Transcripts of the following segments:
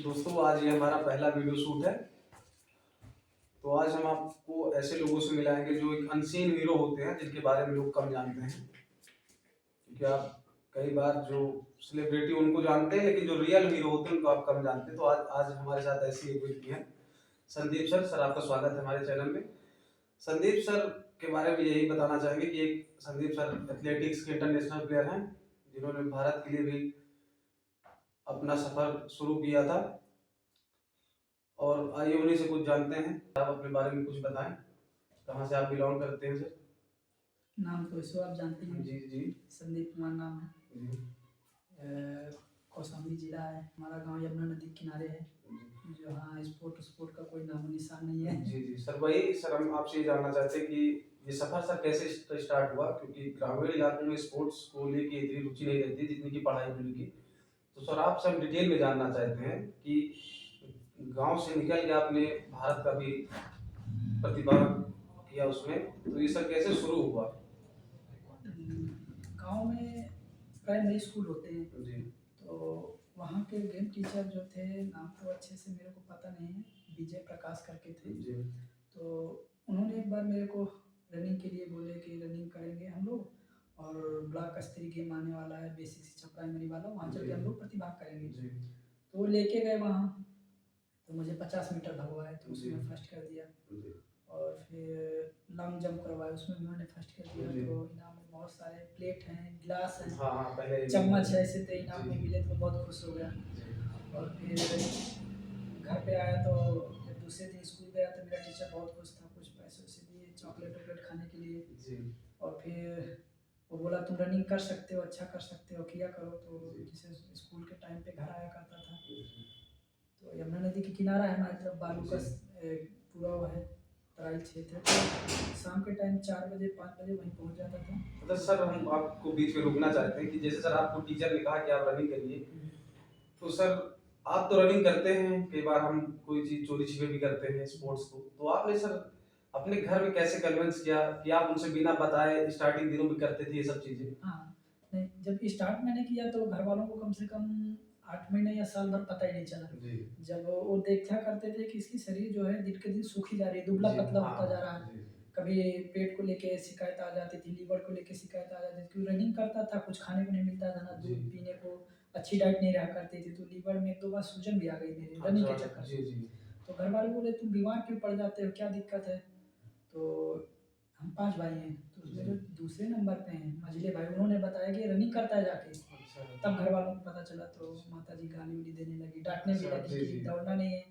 दोस्तों आज ये हमारा पहला वीडियो शूट है। तो आज हम आपको ऐसे लोगों से मिलाएंगे जो एक अनसीन हीरो होते हैं, जिनके बारे में लोग कम जानते हैं। क्योंकि आप कई बार जो सेलिब्रिटी उनको जानते हैं, लेकिन जो रियल हीरो होते हैं उनको आप कम जानते हैं। तो आज आज हमारे साथ ऐसी एक व्यक्ति है, संदीप सर। सर आपका स्वागत है हमारे चैनल में। संदीप सर के बारे में यही बताना चाहेंगे कि एक संदीप सर एथलेटिक्स के इंटरनेशनल प्लेयर हैं, जिन्होंने भारत के लिए भी अपना सफर शुरू किया था। और आइए उन्हीं से कुछ जानते हैं। आप अपने बारे में कुछ बताएं, कहाँ से आप बिलोंग करते हैं सर? नाम तो इसको आप जानते हैं। जी जी। संदीप कुमार नाम है। जी। कौशाम्बी जिला है हमारा गांव, यमुना नदी के किनारे है। जो हाँ स्पोर्ट का कोई नामो निशान नहीं है। जी जी सर, वही सर हम आपसे ये जानना चाहते हैं कि ये सफर सर कैसे स्टार्ट हुआ, क्योंकि ग्रामीण इलाकों में स्पोर्ट्स को लेके इतनी रुचि नहीं रहती जितनी की पढ़ाई को लेके। तो सर आपसे हम डिटेल में जानना चाहते हैं कि गांव से निकल के आपने भारत का भी प्रतिभा किया उसमें, तो ये सब कैसे शुरू हुआ? गांव में प्राइमरी स्कूल होते हैं, जी तो वहाँ के गेम टीचर जो थे, नाम तो अच्छे से मेरे को पता नहीं है, विजय प्रकाश करके थे। जी। तो उन्होंने एक बार मेरे को रनिंग के लिए बोले कि रनिंग करेंगे हम लोग, और ब्लॉक स्तरीय गेम आने वाला है, बेसिक शिक्षा प्राइमरी वाला, वहाँ चल के हम लोग प्रतिभाग करेंगे। जी। तो वो लेके गए वहाँ, तो मुझे 50 मीटर भगवाए, तो उसमें फर्स्ट कर दिया। और फिर लॉन्ग जंप करवाया, उसमें भी मैंने फर्स्ट कर दिया। तो इनाम में बहुत सारे प्लेट हैं, गिलास हैं, चम्मच है, ऐसे तो इनाम में मिले तो बहुत खुश हो गया। और फिर घर पे आया तो जब दूसरे दिन स्कूल गया तो मेरा टीचर बहुत खुश था, कुछ पैसे वैसे दिए चॉकलेट वॉकलेट खाने के लिए। और फिर वो बोला तुम रनिंग कर सकते हो, अच्छा कर सकते हो, किया करो। तो जैसे स्कूल के टाइम पे घर आया करता था, तो यमुना नदी के किनारा है हमारी तरफ, बालू का पूरा वो है तराई क्षेत्र। तो शाम के टाइम 4 बजे 5 बजे वहीं पहुंच जाता था। मतलब सर हम आपको बीच में रोकना चाहते हैं कि जैसे सर आपको टीचर ने कहा कि आप रनिंग करिए, तो सर आप तो रनिंग करते हैं, कई बार हम कोई चीज चोरी छिपे भी करते हैं स्पोर्ट्स को, तो आपने सर अपने घर में कैसे कन्विंस किया कि आप उनसे बिना बताए स्टार्टिंग दिनों में करते थे ये सब चीजें? हाँ, नहीं, जब स्टार्ट मैंने किया तो घर वालों को कम से कम 8 महीने या साल भर पता ही नहीं चला। जब वो देखा करते थे कि इसकी शरीर जो है दिन के दिन सूखी जा रही है, दुबला पतला होता जा रहा है। कभी पेट को लेके शिकायत आ जाती थी, लीवर को लेके शिकायत आ जाती थी, क्योंकि रनिंग करता था, कुछ खाने को नहीं मिलता था, ना दूध पीने को, अच्छी डाइट नहीं रहा करती थी, तो लीवर में 1-2 बार सूजन भी आ गई मेरे रनिंग के चक्कर से। तो घर वाले बोले तुम बीमार क्यों पड़ जाते हो, क्या दिक्कत है? तो हम 5 भाई हैं, तो उसमें जो दूसरे नंबर पे हैं मझले भाई, उन्होंने बताया कि रनिंग करता है जाके। तब घर वालों को पता चला, तो माताजी गाली-वाली देने लगी, डाँटने भी लगी कि दौड़ना नहीं है,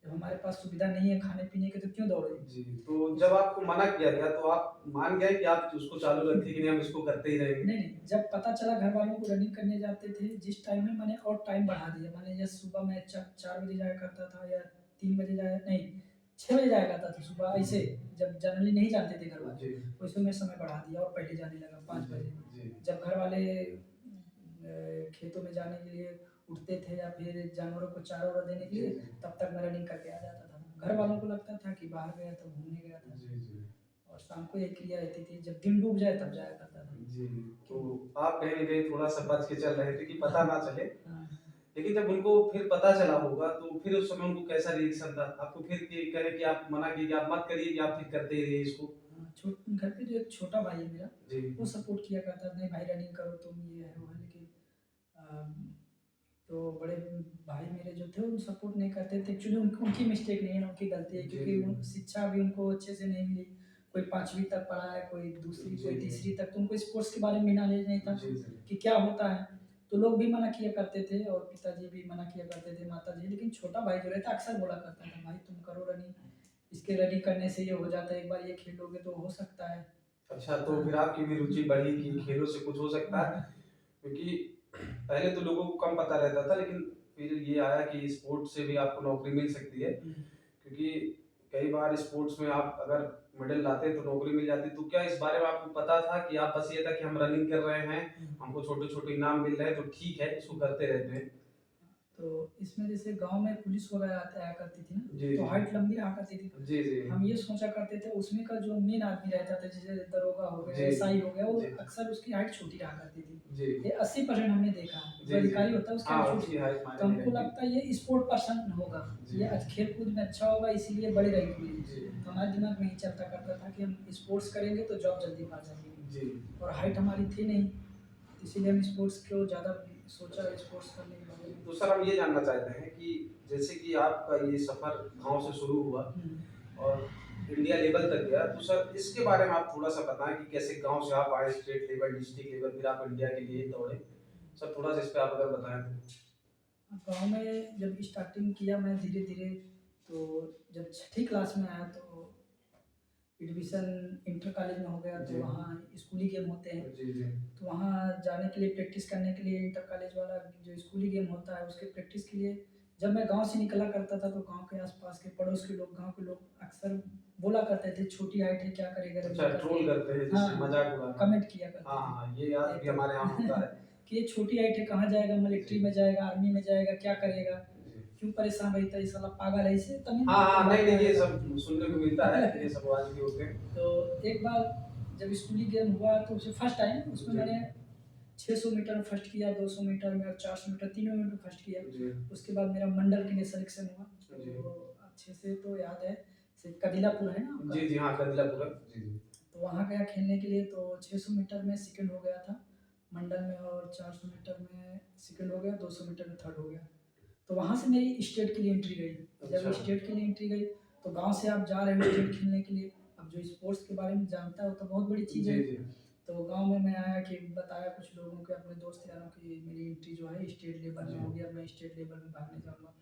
जब हमारे पास सुविधा नहीं है खाने पीने की तो क्यों दौड़े? जी, तो जब आपको मना किया गया तो आप मान गए कि आप उसको चालू रखें कि नहीं हम इसको करते ही रहेंगे? नहीं, नहीं, जब पता चला घर वालों को रनिंग करने जाते थे, जिस टाइम में मैंने और टाइम बढ़ा दिया। मैंने जैसे सुबह मैं 4 बजे जाया करता था, या 3 बजे जाया नहीं 6 बजे जाया करता था सुबह, ऐसे जब जनरली नहीं जानते थे घर वाले, वैसे मैं समय बढ़ा दिया और पहले जाने लगा 5 बजे। जब घर वाले खेतों में जाने के लिए उठते थे या फिर जानवरों को चारा-वारा देने के लिए, तब तक मैं रनिंग करके आ जाता था। घर वालों को लगता था कि बाहर गया था, घूमने गया था। और शाम को एक क्रिया रहती थी, जब दिन डूब जाए तब जाया करता था। जी, तो आप कहीं न कहीं थोड़ा-सा बच के चल रहे थे कि पता ना चले। लेकिन जब उनको फिर पता चला होगा तो फिर उस समय उनको कैसा रिएक्शन था? आपको फिर कि कहे कि आप मना किए कि आप मत करिए, कि आप फिर करते ही रहिए इसको? घर पे जो एक छोटा भाई है मेरा, जी। वो सपोर्ट किया करता था, नहीं भाई रनिंग करो तुम, ये है वो है। लेकिन तो बड़े भाई मेरे जो थे वो सपोर्ट नहीं करते थे। एक्चुअली उनकी मिस्टेक नहीं है, उनकी गलती है, क्योंकि शिक्षा भी उनको अच्छे से नहीं मिली। कोई 5वीं तक पढ़ा है, कोई दूसरी, कोई तीसरी तक, तो उनको स्पोर्ट्स के बारे में नॉलेज नहीं था कि क्या होता है। तो लोग भी मना किया करते थे और पिताजी भी मना किया करते थे, माताजी। लेकिन छोटा भाई जो रहता अक्सर बोला करता था, भाई तुम करो रनिंग, इसके रनिंग करने से ये हो जाता है, एक बार ये खेलोगे तो हो सकता है। अच्छा, तो फिर आपकी भी रुचि बढ़ी कि खेलों से कुछ हो सकता है? क्योंकि पहले तो लोगों को कम पता रहता था, लेकिन फिर ये आया कि स्पोर्ट्स से भी आपको नौकरी मिल सकती है। क्योंकि कई बार स्पोर्ट्स में आप अगर मेडल लाते हैं तो नौकरी मिल जाती है। तो क्या इस बारे में आपको पता था कि आप बस ये था कि हम रनिंग कर रहे हैं, हमको छोटे-छोटे इनाम मिल रहे हैं तो ठीक है, इसको करते रहते हैं? तो इसमें जैसे गांव में पुलिस वगैरह आया करती थी ना, जी तो जी हाइट लंबी रहा करती थी। जी जी हम ये सोचा करते थे उसमें का जो मेन आदमी रहता था, जैसे दरोगा हो गया, जी एसआई हो गया, वो जी अक्सर उसकी हाइट छोटी रहा करती थी। जी ये 80% हमने देखा है, जो जी जी अधिकारी होता है उसकी हाँ, हाइट छोटी। उसकी हाइट तो मायने नहीं हमको रखती। लगता है ये स्पोर्ट पर्सन होगा, जी ये खेल कूद में अच्छा होगा, इसीलिए बड़े रैंक में है। जी तो हमारे दिमाग में ही चलता करता था कि हम स्पोर्ट्स करेंगे तो जॉब जल्दी पा जाएंगे, जी। और हाइट हमारी थी नहीं, इसीलिए हम स्पोर्ट्स को ज़्यादा सोचा स्पोर्ट्स करने के बारे में। तो सर हम ये जानना चाहते हैं कि जैसे कि आपका ये सफर गांव से शुरू हुआ और इंडिया लेवल तक गया, तो सर इसके बारे में आप थोड़ा सा बताएं कि कैसे गांव से आप आए स्टेट लेवल, डिस्ट्रिक्ट लेवल, फिर आप इंडिया के लिए दौड़े। सर थोड़ा सा इस पे आप अगर बताएं तो। गाँव में जब स्टार्टिंग किया मैं धीरे धीरे, तो जब छठी क्लास में आया तो एडमिशन इंटर कॉलेज में हो गया, तो जी। वहाँ स्कूली गेम होते हैं, जी जी तो वहाँ जाने के लिए प्रैक्टिस करने के लिए इंटर कॉलेज वाला जो स्कूली गेम होता है उसके प्रैक्टिस के लिए जब मैं गांव से निकला करता था, तो गांव के आसपास के पड़ोस के लोग, गांव के लोग अक्सर बोला करते थे छोटी हाइट है, क्या करेगा अच्छा, रवि ट्रोल करते हैं, हाँ, जिससे मजाक उड़ाना। कमेंट किया करते हाँ थे। हाँ, ये आज भी तो हमारे यहाँ होता है। कि ये छोटी हाइट है, कहाँ जाएगा, मिलिट्री में जाएगा, आर्मी में जाएगा, क्या करेगा, जी। क्यों परेशान रहता है, ये साला पागल है, इसे तभी हाँ हाँ, नहीं नहीं, ये सब सुनने को मिलता है, ये सब आज भी होते हैं। तो एक बार जब स्कूली गेम हुआ तो उसमें फर्स्ट टाइम उसमें जी। मैंने 600 मीटर में फर्स्ट किया, 200 मीटर में और 400 मीटर तीनों में फर्स्ट किया। जी उसके बाद मेरा मंडल के लिए सिलेक्शन हुआ, जी तो अच्छे से तो याद है, सिर्फ कदिलापुर है ना आपका? जी जी हाँ, कदिलापुर। जी जी तो वहाँ गया खेलने के लिए, तो 600 मीटर में सेकंड हो गया था मंडल में, और 400 मीटर में सेकंड हो गया, 200 मीटर में थर्ड हो गया। तो वहाँ से मेरी स्टेट के लिए एंट्री गई। जब अच्छा। स्टेट के लिए एंट्री गई तो गांव से आप जा रहे हो स्टेट खेलने के लिए, अब जो स्पोर्ट्स के बारे में जानता है वो तो बहुत बड़ी चीज़ जी है। जी तो गांव में मैं आया कि बताया कुछ लोगों के, अपने दोस्त यारों की, मेरी एंट्री जो है स्टेट लेवल में हो गया, मैं स्टेट लेवल में भागने जाऊँगा।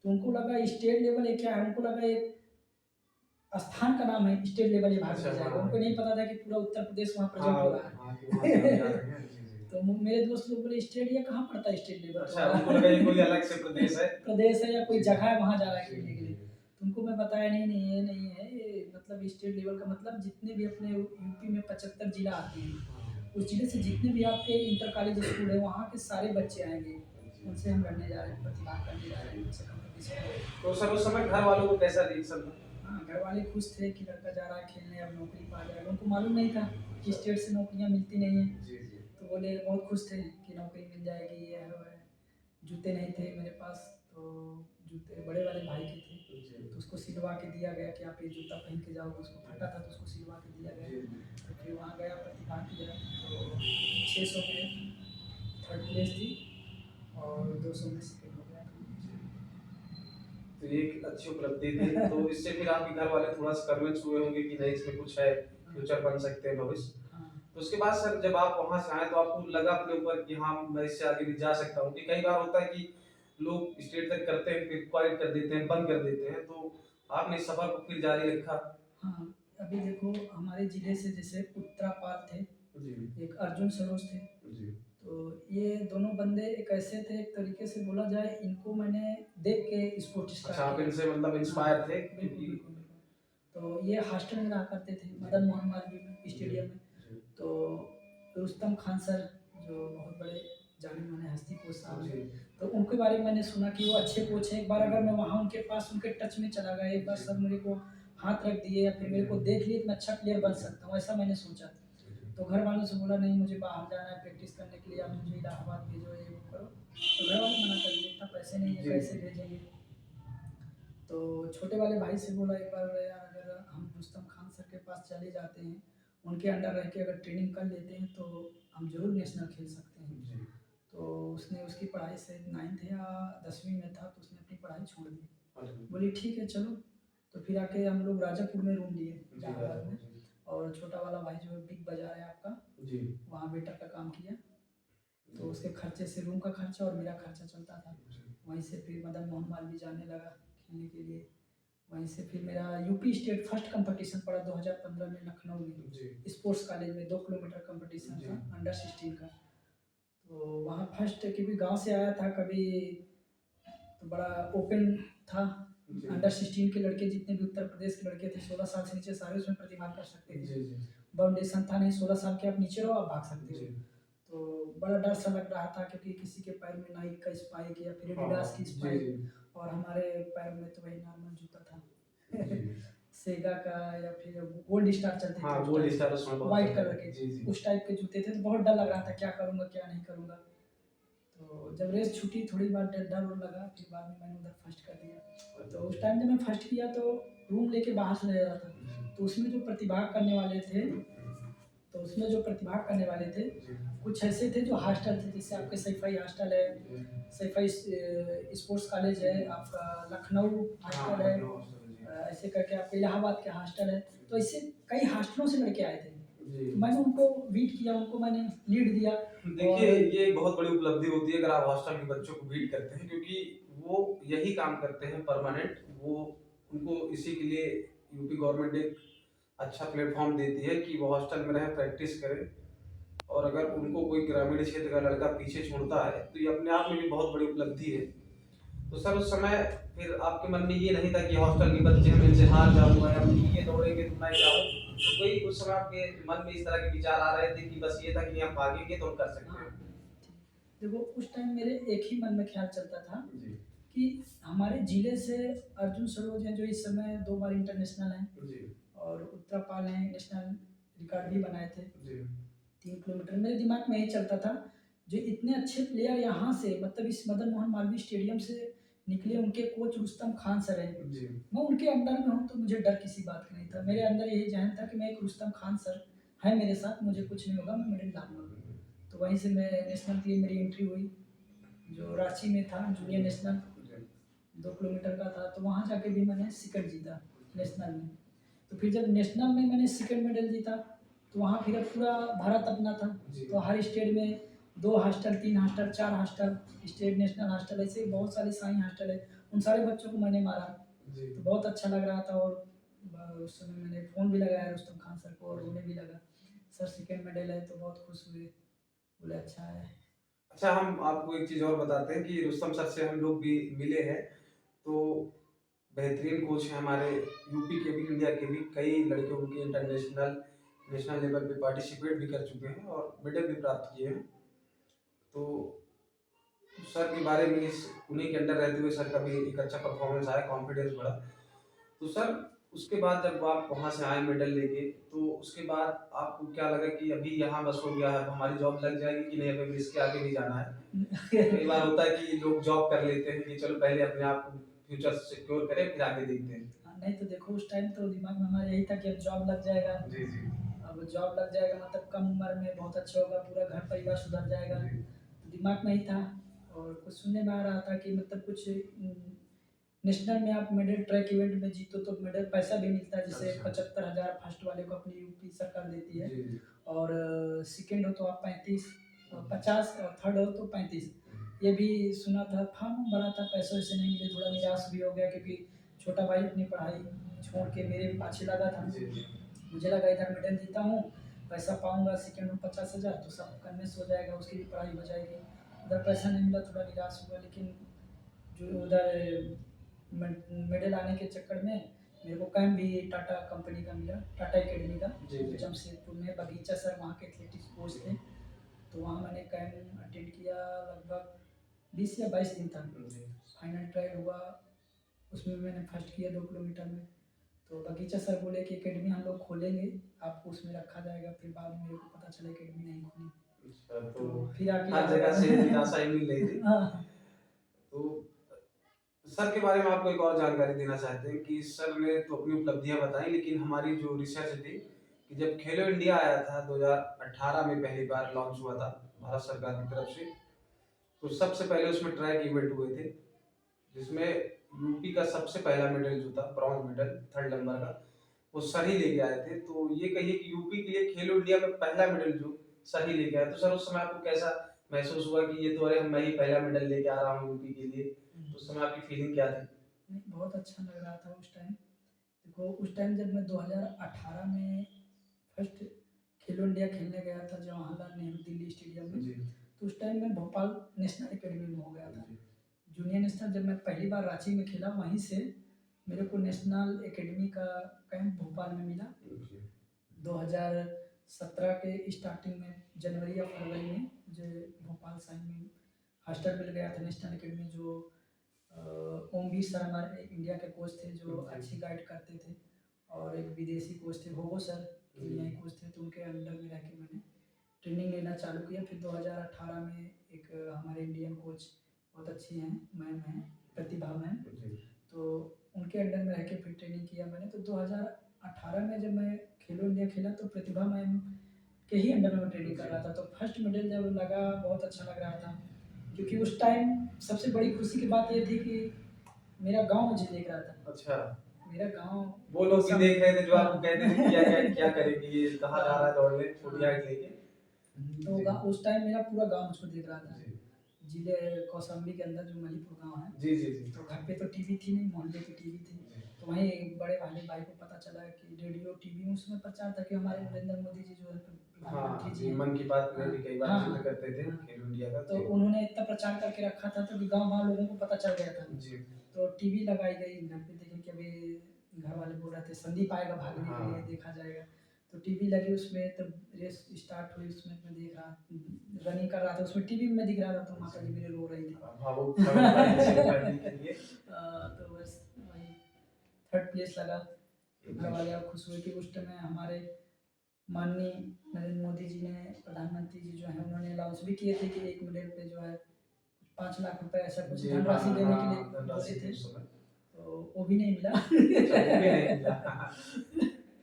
तो उनको लगा स्टेट लेवल ये क्या है, उनको लगा एक स्थान का नाम है स्टेट लेवल ये भागने अच्छा, जाएगा, हाँ। उनको नहीं पता था कि पूरा उत्तर प्रदेश वहाँ हाँ प्रेजेंट हो रहा है। हाँ, कि वहाँ से हम जा रहे हैं। जी जी तो मेरे दोस्त लोग बोले स्टेट ये कहाँ पड़ता है स्टेट लेवल, अच्छा, उनको लगा ये कोई अलग से प्रदेश है। प्रदेश है या कोई जी। जगह है वहाँ जा रहा है जी, खेलने के जी, लिए। जी। तो उनको मैं बताया नहीं नहीं ये नहीं है, ये मतलब स्टेट लेवल का मतलब जितने भी अपने यूपी में 75 जिला आते हैं, उस जिले से जितने भी आपके इंटर कॉलेज स्कूल है वहाँ के सारे बच्चे आएंगे, उनसे हम लड़ने जा रहे हैं, प्रतिभाग करने जा रहे हैं, उनसे कंपटीशन है। तो सर उस समय घर वालों को कैसा रिएक्शन था? हाँ, घर वाले खुश थे कि लड़का जा रहा है खेलने, अब नौकरी पा जाएगा, उनको मालूम नहीं था कि स्टेट से नौकरियाँ मिलती नहीं हैं। जी जी तो बोले बहुत खुश थे कि नौकरी मिल जाएगी, ये है वो है। जूते नहीं थे मेरे पास, तो जूते बड़े वाले भाई के थे, जी तो उसको सिलवा के दिया गया कि आप ये जूता पहन के जाओगे, उसको फटा था तो उसको सिलवा के दिया गया। जी तो फिर वहाँ गया, प्रतिभाग किया, तो 600 में थर्ड प्लेस थी और 200 में सेकेंड हो गया। तो ये एक अच्छी उपलब्धि थी। तो इससे फिर आपके घर वाले थोड़ा सा कन्विंस हुए होंगे कि नहीं इसमें कुछ है, फ्यूचर बन सकते हैं भविष्य। हाँ, तो उसके बाद सर जब आप वहां से आए तो आपको लगा अपने ऊपर कि हाँ मैं इससे आगे भी जा सकता हूँ, कि कई बार होता है कि लोग स्टेट तक करते हैं फिर क्वाइट कर देते हैं, बंद कर देते हैं, तो आपने इस सफर को फिर जारी रखा। हाँ, अभी देखो हमारे जिले से जैसे उत्तरापाल थे, जी एक अर्जुन सरोज थे, जी तो ये दोनों बंदे एक ऐसे थे, एक तरीके से बोला जाए इनको मैंने देख के स्पोर्ट अच्छा, स्टार्ट आप किया। इनसे मतलब इंस्पायर थे बिल्कुल क्योंकि बिल्कुल बिल्कुल। तो ये हॉस्टल में रहा करते थे मदन मोहन मालवीय स्टेडियम में। जी तो रुस्तम खान सर जो बहुत बड़े जाने माने हस्ती कोच साहब हैं, जी तो उनके बारे में मैंने सुना कि वो अच्छे कोच हैं। एक बार अगर मैं वहाँ उनके पास उनके टच में चला गया, एक बार सर मेरे को हाथ रख दिए या फिर मेरे को देख लिए तो मैं अच्छा प्लेयर बन सकता हूँ, ऐसा मैंने सोचा। तो घर वालों से बोला नहीं मुझे बाहर जाना है प्रैक्टिस करने के लिए, आप मुझे इलाहाबाद भेजो, ये वो करो। तो घर वाले मना कर दिए, इतना पैसे नहीं है, जी। कैसे भेजेंगे। तो छोटे वाले भाई से बोला एक बार, यार अगर हम रुस्तम खान सर के पास चले जाते हैं, उनके अंडर रह के अगर ट्रेनिंग कर लेते हैं तो हम जरूर नेशनल खेल सकते हैं। जी तो उसने उसकी पढ़ाई से 9th या 10वीं में था तो उसने अपनी पढ़ाई छोड़ दी। जी बोली ठीक है चलो। तो फिर आके हम लोग राजापुर में रूम लिए, जी जहानाबाद में, और छोटा वाला भाई जो बिग बाजार है आपका, जी वहाँ वेटर का काम किया। तो उसके खर्चे से रूम का खर्चा और मेरा खर्चा चलता था। वहीं से फिर मदन मोहन मालवीय जाने लगा खेलने के लिए। वहीं से फिर मेरा यूपी स्टेट फर्स्ट कंपटीशन पड़ा 2015 में लखनऊ में, जी स्पोर्ट्स कॉलेज में 2 किलोमीटर कंपटीशन जी। था अंडर 16 का। तो वहाँ फर्स्ट, क्योंकि गांव से आया था कभी, तो बड़ा ओपन था। जी अंडर 16 के लड़के जितने भी उत्तर प्रदेश के लड़के थे 16 साल से नीचे सारे उसमें प्रतिभाग कर सकते थे। जी जी बाउंडेशन था नहीं, 16 साल के आप नीचे रहो आप भाग सकते हो। जी तो बड़ा डर सा लग रहा था क्योंकि किसी के पैर में नाइक का स्पाइक या फिर हाँ एडिडास की जी स्पाइक, जी और हमारे पैर में तो वही नॉर्मल जूता था जी सेगा का, या फिर गोल्ड स्टार चलते थे हाँ उस गोल्ड टाइम, स्टार उसमें बहुत वाइट चलते कलर हैं। के, जी जी उस टाइप के जूते थे। तो बहुत डर लग रहा था क्या करूँगा क्या नहीं करूँगा। तो जब रेस छूटी थोड़ी बार डर डर और लगा, फिर बाद में मैंने उधर फर्स्ट कर दिया। तो उस टाइम जब मैं फर्स्ट किया तो रूम लेके बाहर से रह रहा था, तो उसमें जो प्रतिभाग करने वाले थे, जी कुछ ऐसे थे जो हॉस्टल थे, जैसे आपके सैफई हॉस्टल है, सैफई स्पोर्ट्स कॉलेज है, आपका लखनऊ हाँ हॉस्टल है, लखनऊ हॉस्टल जी ऐसे करके आपके इलाहाबाद के हॉस्टल है। तो ऐसे कई हॉस्टलों से लड़के आए थे, जी तो मैंने उनको बीट किया, उनको मैंने लीड दिया। देखिए और ये एक बहुत बड़ी उपलब्धि होती है अगर आप हॉस्टल के बच्चों को बीट करते हैं, क्योंकि वो यही काम करते हैं परमानेंट। वो उनको इसी के लिए यूपी गवर्नमेंट एक अच्छा प्लेटफॉर्म देती है कि वो हॉस्टल में रहें, प्रैक्टिस करें। और अगर उनको कोई ग्रामीण क्षेत्र का लड़का पीछे छोड़ता है तो ये अपने आप में भी बहुत बड़ी उपलब्धि है। तो सर उस समय फिर आपके मन में ये नहीं था कि हॉस्टल के बच्चे हम इनसे हार जाऊंगा या ये दौड़ेंगे तो मैं जाऊँ, तो कोई उस समय आपके मन में इस तरह के विचार आ रहे थे कि बस ये था कि हम भागेंगे तो हम कर सकते हाँ, हैं? देखो उस टाइम मेरे एक ही मन में ख्याल चलता था जी कि हमारे जिले से अर्जुन सरोज हैं जो इस समय 2 बार इंटरनेशनल हैं, जी और उत्तरापाल हैं, नेशनल रिकॉर्ड भी बनाए थे जी 3 किलोमीटर। मेरे दिमाग में यही चलता था, जो इतने अच्छे प्लेयर यहाँ से, मतलब इस मदन मोहन मालवीय स्टेडियम से निकले, उनके कोच रुस्तम खान सर हैं, जी मैं उनके अंडर में हूँ, तो मुझे डर किसी बात का नहीं था। मेरे अंदर यही ज़हन था कि मैं एक रुस्तम खान सर है मेरे साथ, मुझे कुछ नहीं होगा, मैं मेडल लाऊंगा। तो वहीं से मैं नेशनल के लिए मेरी एंट्री हुई, जो रांची में था जूनियर नेशनल, 2 किलोमीटर का था। तो वहाँ जाके भी मैंने सेकंड जीता नेशनल में। तो फिर जब नेशनल में मैंने सेकंड मेडल जीता, तो वहाँ फिर अब पूरा भारत अपना था। जी तो हर स्टेट में 2 hostel, 3 hostel, 4 hostel, state national hostel, ऐसे बहुत सारे साई हॉस्टल है, उन सारे बच्चों को मैंने मारा। जी तो बहुत अच्छा लग रहा था। और उस समय मैंने फ़ोन भी लगाया रुस्तम खान सर को, और उन्हें भी लगा सर सेकंड मेडल है, तो बहुत खुश हुए, बोले अच्छा है। अच्छा, हम आपको एक चीज़ और बताते हैं कि रुस्तम सर से हम लोग भी मिले हैं। तो बेहतरीन कोच हैं हमारे, यूपी के भी इंडिया के भी कई लड़के उनके इंटरनेशनल नेशनल लेवल पे पार्टिसिपेट भी कर चुके हैं और मेडल भी प्राप्त किए हैं। तो सर के बारे में इस उन्हीं के अंडर रहते हुए सर का भी एक अच्छा परफॉर्मेंस आया, कॉन्फिडेंस बढ़ा। तो सर उसके बाद जब आप वहाँ से आए मेडल लेके, तो उसके बाद आपको क्या लगा कि अभी यहाँ बस हो गया है, अब हमारी जॉब लग जाएगी कि नहीं, अभी इसके आगे भी जाना है? कई बार होता है कि लोग जॉब कर लेते हैं कि चलो पहले अपने आप को फ्यूचर सिक्योर करें फिर आगे देखते हैं। हाँ, नहीं तो देखो उस टाइम तो दिमाग में हमारा यही था कि अब जॉब लग जाएगा। जी जी अब जॉब लग जाएगा मतलब कम उम्र में बहुत अच्छा होगा, पूरा घर परिवार सुधर जाएगा, जी तो दिमाग में ही था। और कुछ सुनने में आ रहा था कि मतलब कुछ नेशनल में आप मेडल ट्रैक इवेंट में जीतो तो मेडल पैसा भी मिलता है, जैसे अच्छा 75,000 फर्स्ट वाले को अपनी यूपी सरकार देती है, जी जी और सेकंड हो तो आप 35, 50, और थर्ड हो तो 35। ये भी सुना था, फॉर्म भरा था, पैसे वैसे नहीं मिले, थोड़ा निराश भी हो गया क्योंकि छोटा भाई अपनी पढ़ाई छोड़ के मेरे भी पाछे लगा था। जी जी मुझे लगा इधर मेडल जीता हूँ, पैसा पाऊंगा, सेकंड में 50,000 तो सब कन्वेंस हो जाएगा, उसकी भी पढ़ाई हो जाएगी। उधर पैसा नहीं मिला, थोड़ा निराश हुआ। लेकिन जो उधर मेडल आने के चक्कर में मेरे को कैंप भी टाटा कंपनी का मिला, टाटा एकेडमी का, जी जी जमशेदपुर में। बगीचा सर वहाँ के एथलेटिक्स कोच थे, तो वहाँ मैंने कैंप अटेंड किया, लगभग 20 या 22 दिन था। जी फाइनल ट्रायल हुआ, उसमें मैंने फर्स्ट किया 2 किलोमीटर में। तो बगीचा सर बोले कि एकेडमी हम लोग खोलेंगे, आपको उसमें रखा जाएगा। फिर बाद में मेरे को पता चला एकेडमी नहीं खुली, अच्छा, तो तो फिर आके हर जगह से इलाहाबाद निराशा ही मिल रही थी। हाँ, तो सर के बारे में आपको एक और जानकारी देना चाहते हैं कि सर ने तो अपनी उपलब्धियां बताई, लेकिन हमारी जो रिसर्च थी कि जब खेलो इंडिया आया था 2018 में पहली बार लॉन्च हुआ था भारत सरकार की तरफ से, तो सबसे पहले उसमें ट्रैक इवेंट हुए थे जिसमें यूपी का सबसे पहला मेडल जो था ब्रॉन्ज मेडल 3rd नंबर का, वो सर ही लेके आए थे। तो ये कहिए कि यूपी के लिए खेलो इंडिया में पहला मेडल जो सर ही लेके आए, तो सर उस समय आपको कैसा महसूस हुआ कि ये तो अरे मैं ही पहला मेडल लेके आ रहा हूँ यूपी के लिए? तो उस समय आपकी फीलिंग क्या थी? नहीं, बहुत अच्छा लग रहा था उस टाइम। देखो उस टाइम जब मैं 2018 में फर्स्ट खेलो इंडिया खेलने गया था जवाहरलाल नेहरू दिल्ली स्टेडियम में, जी तो उस टाइम मैं भोपाल नेशनल एकेडमी में हो गया था। जी जूनियर नेशनल जब मैं पहली बार रांची में खेला, वहीं से मेरे को नेशनल एकेडमी का कैंप भोपाल में मिला। जी 2017 के स्टार्टिंग में, जनवरी या फरवरी में मुझे भोपाल साइड में हॉस्टल मिल गया था नेशनल अकेडमी, जो ओमवीर सर हमारे इंडिया के कोच थे, जो जी। अच्छी गाइड करते थे। और एक विदेशी कोच थे होगो सर, जी। यही कोच थे, तो उनके अंडर में रह के मैंने ट्रेनिंग लेना चालू किया। फिर 2018 में एक हमारे इंडियन कोच बहुत अच्छी हैं, मैम हैं प्रतिभा मैम, जी। तो उनके अंडर में रह के फिर ट्रेनिंग किया मैंने। तो 2018 में जब मैं खेलो इंडिया खेला तो प्रतिभा मैम के ही अंडर में मैं ट्रेनिंग कर रहा था। तो फर्स्ट मेडल जब लगा बहुत अच्छा लग रहा था, क्योंकि उस टाइम सबसे बड़ी खुशी की बात ये थी कि मेरा गांव मुझे देख रहा था। अच्छा, मेरा गांव वो लोग भी देख रहे थे जो आपको हाँ। कहते थे क्या क्या क्या करेगी ये, कहाँ जा रहा है दौड़ने छोटी हाँ। हाइट लेके। तो जी। उस टाइम मेरा पूरा गांव मुझको देख रहा था, जी। जिले कौशाम्बी के अंदर जो मलीपुर गांव है। जी जी जी। तो घर पे तो टीवी थी नहीं, मोहल्ले की टीवी थी। तो वहीं एक बड़े वाले भाई को पता चला कि रेडियो टीवी में उसमें प्रचार था कि हमारे नरेंद्र मोदी जी जो है हाँ प्रधानमंत्री जी जी, हैं। मन की बात में हाँ, भी कई बार हाँ, जिक्र करते थे हाँ। खेलो इंडिया का। तो जी। उन्होंने इतना प्रचार करके रखा था तो कि गाँव लोगों को पता चल गया था। जी। तो टीवी लगाई गई घर पे, देखे कि अभी घर वाले बोल रहे थे संदीप आएगा भागने के लिए, हाँ। देखा जाएगा। तो टीवी लगी उसमें, तो रेस स्टार्ट हुई, उसमें मैं देख रहा रनिंग कर रहा था, उसमें टीवी में दिख रहा था। तो माता जी मेरे रो रही थी। भावुक फैमिली के लिए। तो बस वही थर्ड प्लेस लगा। तो घर वाले और खुश हुए कि उस टाइम हमारे माननीय नरेंद्र मोदी जी ने, प्रधानमंत्री जी जो है, उन्होंने अनाउंस भी किए थे कि एक मेडल पे जो है 5 लाख रुपए ऐसा कुछ जी, धनराशि हाँ, देने के हाँ, लिए धनराशि बोले थी थे। उस समय। तो वो भी नहीं मिला। अच्छा, वो भी नहीं मिला।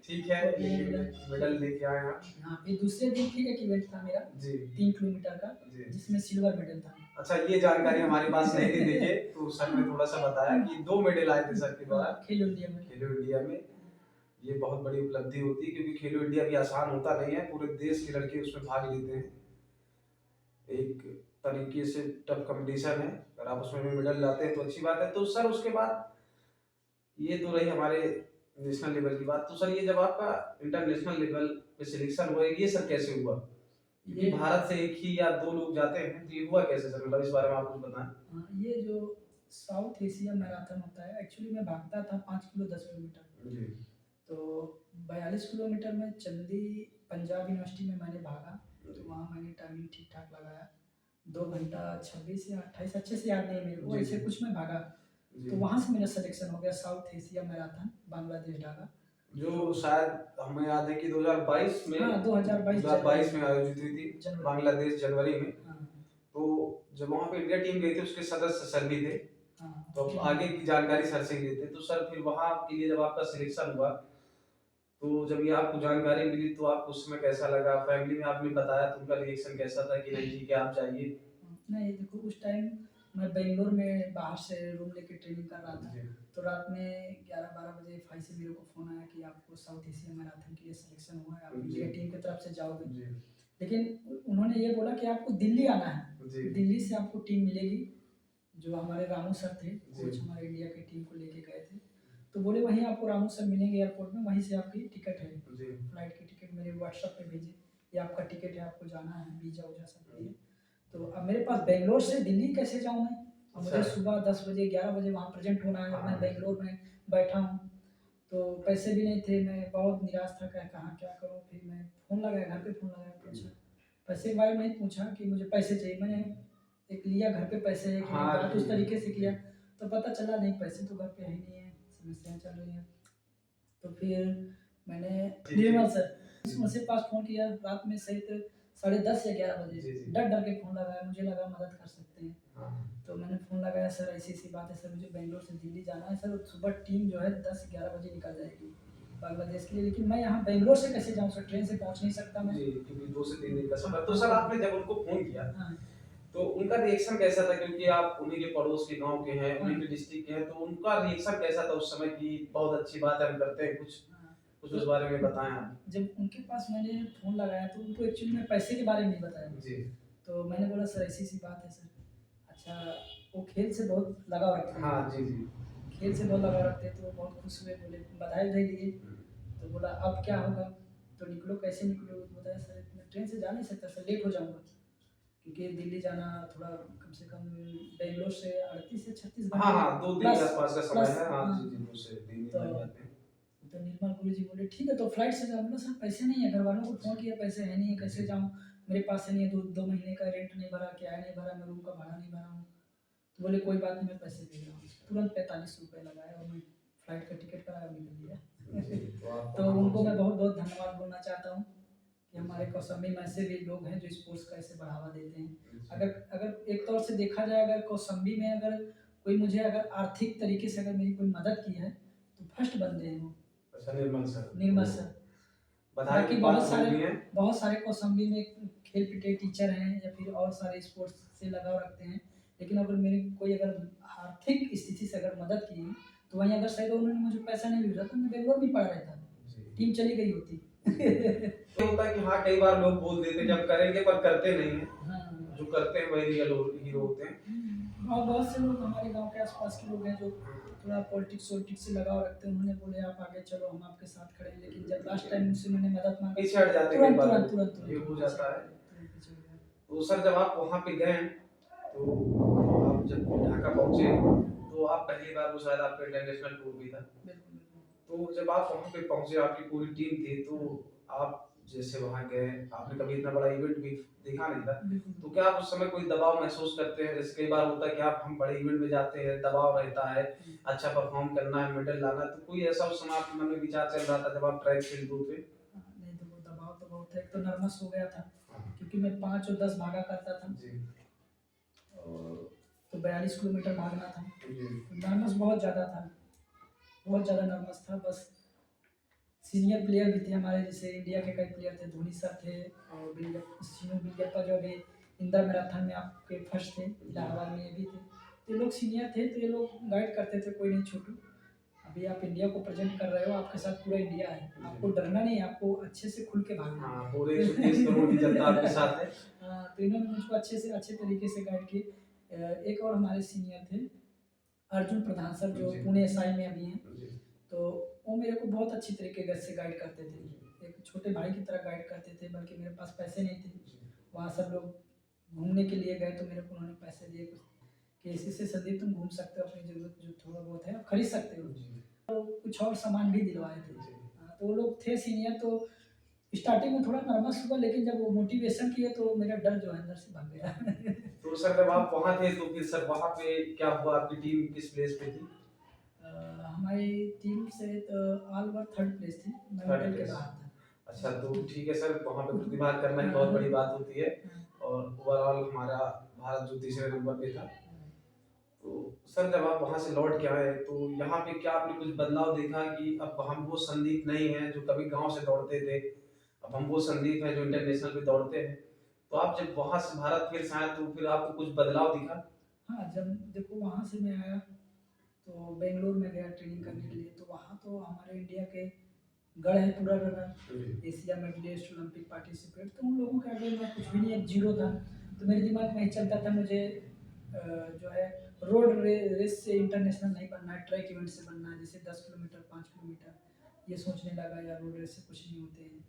ठीक है, वो भी नहीं मिला। लेकिन मेडल लेके आए आप। हाँ, फिर दूसरे दिन फिर एक इवेंट था मेरा जी। 3 किलोमीटर का, जी। जिसमें सिल्वर मेडल था। अच्छा, ये जानकारी हमारे पास नहीं थी देखिए, तो सर ने थोड़ा-सा बताया कि 2 मेडल आए थे सर के द्वारा खेलो इंडिया में। खेलो इंडिया में। ये बहुत बड़ी उपलब्धि होती है क्योंकि खेलो इंडिया भी आसान होता नहीं है, पूरे देश के लड़के उसमें भाग लेते हैं। एक तरीके से टफ कंपटीशन है, अगर आप उसमें भी मेडल लाते हैं तो अच्छी बात है। तो सर उसके बाद ये तो रही हमारे नेशनल लेवल की बात। तो सर ये जब आपका इंटरनेशनल लेवल पे सिलेक्शन हुआ, ये सर कैसे हुआ? क्योंकि ये भारत से एक ही या 2 लोग जाते हैं, तो ये हुआ कैसे सर? मतलब इस बारे में आप कुछ बताएँ। ये जो साउथ एशिया मैराथन होता है, एक्चुअली मैं भागता था 5 किलो 10 किलोमीटर। जी। तो 42 किलोमीटर में चंदी पंजाब यूनिवर्सिटी में मैंने भागा। तो वहाँ मैंने टाइमिंग ठीक ठाक लगाया, 2 घंटा 26 या 28, अच्छे से याद नहीं है मेरे को, जी, ऐसे जी। कुछ में भागा। जी। तो वहाँ से मेरा सिलेक्शन हो गया south Asia marathon, Bangladesh Dhaka. जो शायद हमें याद है कि 2022 में हाँ, 2022 में आयोजित हुई थी जनवरी। बांग्लादेश जनवरी में। हाँ, तो जब वहाँ पे इंडिया टीम गई थी उसके सदस्य सर भी थे। हाँ। तो अब आगे की जानकारी सर से ही लेते हैं। तो सर फिर वहाँ के लिए जब आपका सिलेक्शन हुआ, तो जब ये आपको जानकारी मिली तो आपको उस समय कैसा लगा? फैमिली में आपने बताया तो उनका रिएक्शन कैसा था कि नहीं ठीक है आप जाइए? नहीं देखो, उस टाइम मैं बेंगलोर में बाहर से रूम लेके ट्रेनिंग कर रहा था। जी। तो रात में 11-12 बजे भाई से मेरे को फ़ोन आया कि आपको साउथ एशिया मैराथन के लिए सिलेक्शन हुआ है, आप जी। इंडिया टीम की तरफ से जाओगे। जी। लेकिन उन्होंने ये बोला कि आपको दिल्ली आना है, जी। दिल्ली से आपको टीम मिलेगी। जो हमारे रामू सर थे, जी। कोच हमारे इंडिया की टीम को लेके गए थे। तो बोले वहीं आपको रामू सर मिलेंगे एयरपोर्ट में, वहीं से आपकी टिकट है। जी। फ्लाइट की टिकट मेरे व्हाट्सएप पे भेजे, ये आपका टिकट है, आपको जाना है, वीज़ा-वूज़ा सब दिए। तो अब मेरे पास बेंगलोर से दिल्ली कैसे जाऊँ मैं? अब मुझे अच्छा। सुबह 10 बजे 11 बजे वहाँ प्रेज़ेंट होना है, मैं हाँ। बेंगलोर में बैठा हूँ। तो पैसे भी नहीं थे, मैं बहुत निराश था कि कहाँ क्या करूँ? फिर मैं फ़ोन लगाया, घर पे फ़ोन लगाया, पूछा। पैसे के बारे में नहीं पूछा कि मुझे पैसे चाहिए, मैंने एक लिया घर पे पैसे है कि नहीं, हाँ बात जी। उस तरीके से किया। तो पता चला नहीं पैसे तो घर पे है ही नहीं है, समस्याएँ चल रही हैं। तो फिर मैंने निर्मल सर उनसे पास फ़ोन किया रात में सहित 10:30 या 11 बजे, जी, जी। डर-डर के फ़ोन लगाया, मुझे लगा मदद कर सकते हैं। हाँ। तो मैंने फ़ोन लगाया, सर ऐसी-ऐसी बात है सर, मुझे बेंगलोर से दिल्ली जाना है सर, सुबह टीम जो है 10-11 बजे निकल जाएगी बांग्लादेश के लिए, लेकिन मैं यहाँ बेंगलोर से कैसे जाऊँ सर, ट्रेन से पहुँच नहीं सकता मैं। जी, क्योंकि 2 से 3 दिन का सफ़र। तो सर आपने जब उनको फ़ोन किया, हाँ, तो उनका रिएक्शन कैसा था? क्योंकि आप उन्हीं के पड़ोस के गाँव के हैं, उन्हीं हाँ, के डिस्ट्रिक्ट के हैं, तो उनका रिएक्शन कैसा था उस समय कि बहुत अच्छी बात है हम करते हैं कुछ? हाँ। कुछ उस बारे में बताएँ आप। जब उनके पास मैंने फ़ोन लगाया तो उनको एक्चुअली में पैसे के बारे में नहीं बताया। जी। तो मैंने बोला सर ऐसी-ऐसी बात है सर। अच्छा, वो खेल से बहुत लगाव रखते हैं। हाँ, जी, जी। खेल से बहुत लगाव रखते हैं, तो वो बहुत खुश हुए, बोले बधाई वधाई दिए। तो बोला अब क्या होगा? तो निकलो, कैसे निकलोगे? तो बताया सर मैं ट्रेन से जा नहीं सकता सर, लेट हो जाऊँगा। क्योंकि दिल्ली जाना थोड़ा कम से कम बेंगलोर से 38 से 36 घंटे हाँ, हाँ, 2 दिन के प्लस आसपास का समय प्लस है। हाँ, हाँ। जी, जी, 2 से 3 दिन तो लग जाते हैं। निर्मल गुरुजी बोले ठीक है तो फ्लाइट से जाओ। बोला सर पैसे नहीं है, घर वालों को फ़ोन किया पैसे है नहीं है, कैसे जाऊँ? मेरे पास से नहीं है, 2 महीने का रेंट नहीं भरा, किराया नहीं भरा, मैं रूम का भाड़ा नहीं भरा हूँ। तो बोले कोई बात नहीं, मैं पैसे दे रहा हूँ। तुरंत 45 रुपये लगाया और मैं फ्लाइट का टिकट कराया और निकल लिया। तो उनको मैं बहुत बहुत धन्यवाद बोलना चाहता हूँ कि हमारे कौशाम्बी में ऐसे भी लोग हैं जो स्पोर्ट्स का ऐसे बढ़ावा देते हैं। अगर अगर एक तौर से देखा जाए, अगर कौशाम्बी में अगर कोई मुझे अगर आर्थिक तरीके से अगर मेरी कोई मदद की है तो फर्स्ट बंदे हैं वो। अच्छा, निर्मल सर। निर्मल सर। बधाई बाकी की बात बहुत जो भी सारे है। बहुत सारे कौशाम्बी में खेल पीटे टीचर हैं या फिर और सारे स्पोर्ट्स से लगाव रखते हैं, लेकिन अगर मेरी कोई अगर आर्थिक स्थिति से अगर मदद की है तो वहीं अगर शायद उन्होंने मुझे पैसा नहीं भेजा तो मैं बेंगलोर भी पढ़ रहता, टीम चली गई होती। ये होता है कि हाँ, कई बार लोग बोल देते हैं जब करेंगे पर करते नहीं हैं। हाँ। जो करते हैं वही रियल हीरो होते हैं। और बहुत से लोग हमारे गांव के आसपास के लोग हैं जो थोड़ा पॉलिटिक्स वॉलिटिक्स से लगाव रखते हैं, उन्होंने बोले आप आगे चलो, हम आपके साथ खड़े हैं, लेकिन जब लास्ट टाइम उनसे मैंने मदद मांगी पीछे हट जाते हैं कई तुरंत बार तुरंत लोग। तुरंत ये हो तुरंत जाता है। तुरंत पीछे हो गए। तो सर जब आप वहाँ पे गए तो आप जब ढाका पहुँचे तो आप पहली बार, वो शायद आपका इंटरनेशनल टूर भी था। बिल्कुल बिल्कुल। तो जब आप वहाँ पे पहुँचे, आपकी पूरी टीम थी, तो आप जैसे वहाँ गए, आपने कभी इतना बड़ा इवेंट भी देखा नहीं था, बिल्कुल तो क्या आप उस समय कोई दबाव महसूस करते हैं? जैसे कई बार होता है कि आप हम बड़े इवेंट में जाते हैं, दबाव रहता है, अच्छा परफॉर्म करना है, मेडल लाना है, तो कोई ऐसा उस समय आपके मन में विचार चल रहा था जब आप ट्रैक फील्ड पे थे? नहीं, तो वो दबाव तो बहुत था, एक तो नर्वस हो गया था क्योंकि मैं 5 और 10 भागा करता था जी। और तो 42 किलोमीटर भागना था, जी। तो नर्वस बहुत ज़्यादा था, बहुत ज़्यादा नर्वस था। बस सीनियर प्लेयर भी थे हमारे, जैसे इंडिया के कई प्लेयर थे, धोनी सर थे और सीनू बिलियप्पा जो अभी इंदिरा मैराथन में आपके फर्स्ट थे, इलाहाबाद में ये भी थे, तो ये लोग सीनियर थे, तो ये लोग गाइड करते थे, कोई नहीं छोटू, अभी आप इंडिया को प्रेजेंट कर रहे हो, आपके साथ पूरा इंडिया है, आपको डरना नहीं है, आपको अच्छे से खुल के भागना है। हाँ, पूरे 120 करोड़ की जनता आपके साथ है। हाँ, तो इन्होंने मुझको अच्छे तरीके से गाइड किए। एक और हमारे सीनियर थे अर्जुन प्रधान सर, जो जी। पुणे एसआई में अभी हैं, जी। तो वो मेरे को बहुत अच्छी तरीके से गाइड करते थे, एक छोटे भाई की तरह गाइड करते थे, बल्कि मेरे पास पैसे नहीं थे, वहाँ सब लोग घूमने के लिए गए तो मेरे को उन्होंने पैसे दिए कुछ कि इसी से संदीप तुम घूम सकते हो, अपनी ज़रूरत जो थोड़ा बहुत है आप खरीद सकते हो, तो कुछ और सामान भी दिलवाए थे। हाँ, तो वो लोग थे सीनियर, तो स्टार्टिंग में थोड़ा नर्वस हुआ, लेकिन जब वो मोटिवेशन किए तो मेरा डर जो है अंदर से भाग गया। तो सर जब आप वहाँ थे तो फिर सर वहाँ पे क्या हुआ? आपकी टीम किस प्लेस पे थी? हमारी टीम से तो ऑल ओवर 3rd प्लेस थी, मैं Third मेडल के place। बाहर था। अच्छा, तो ठीक है सर, वहाँ पे प्रतिभाग करना ही बहुत बड़ी बात होती है और ओवरऑल हमारा भारत जो तीसरे नंबर पे था। तो सर जब आप वहाँ से लौट के आए तो यहाँ पे क्या आपने कुछ बदलाव देखा कि अब हम वो संदीप नहीं हैं जो कभी गाँव से दौड़ते थे, अब हम वो संदीप हैं जो इंटरनेशनल पे दौड़ते हैं। तो आप जब वहाँ से भारत फिर से आए तो फिर आपको कुछ बदलाव दिखा? हाँ, जब देखो वहाँ से मैं आया तो बेंगलोर में गया ट्रेनिंग करने के लिए, तो वहाँ तो हमारे इंडिया के गढ़ है पूरा runner, Asia medalist, Olympic participate, तो उन लोगों के आगे मैं कुछ भी नहीं, एक जीरो था। तो मेरे दिमाग में यही चलता था, मुझे जो है रोड रेस से इंटरनेशनल नहीं बनना है, ट्रैक इवेंट से बनना है, जैसे 10 किलोमीटर 5 किलोमीटर। ये सोचने लगा यार रोड रेस से कुछ नहीं होते हैं,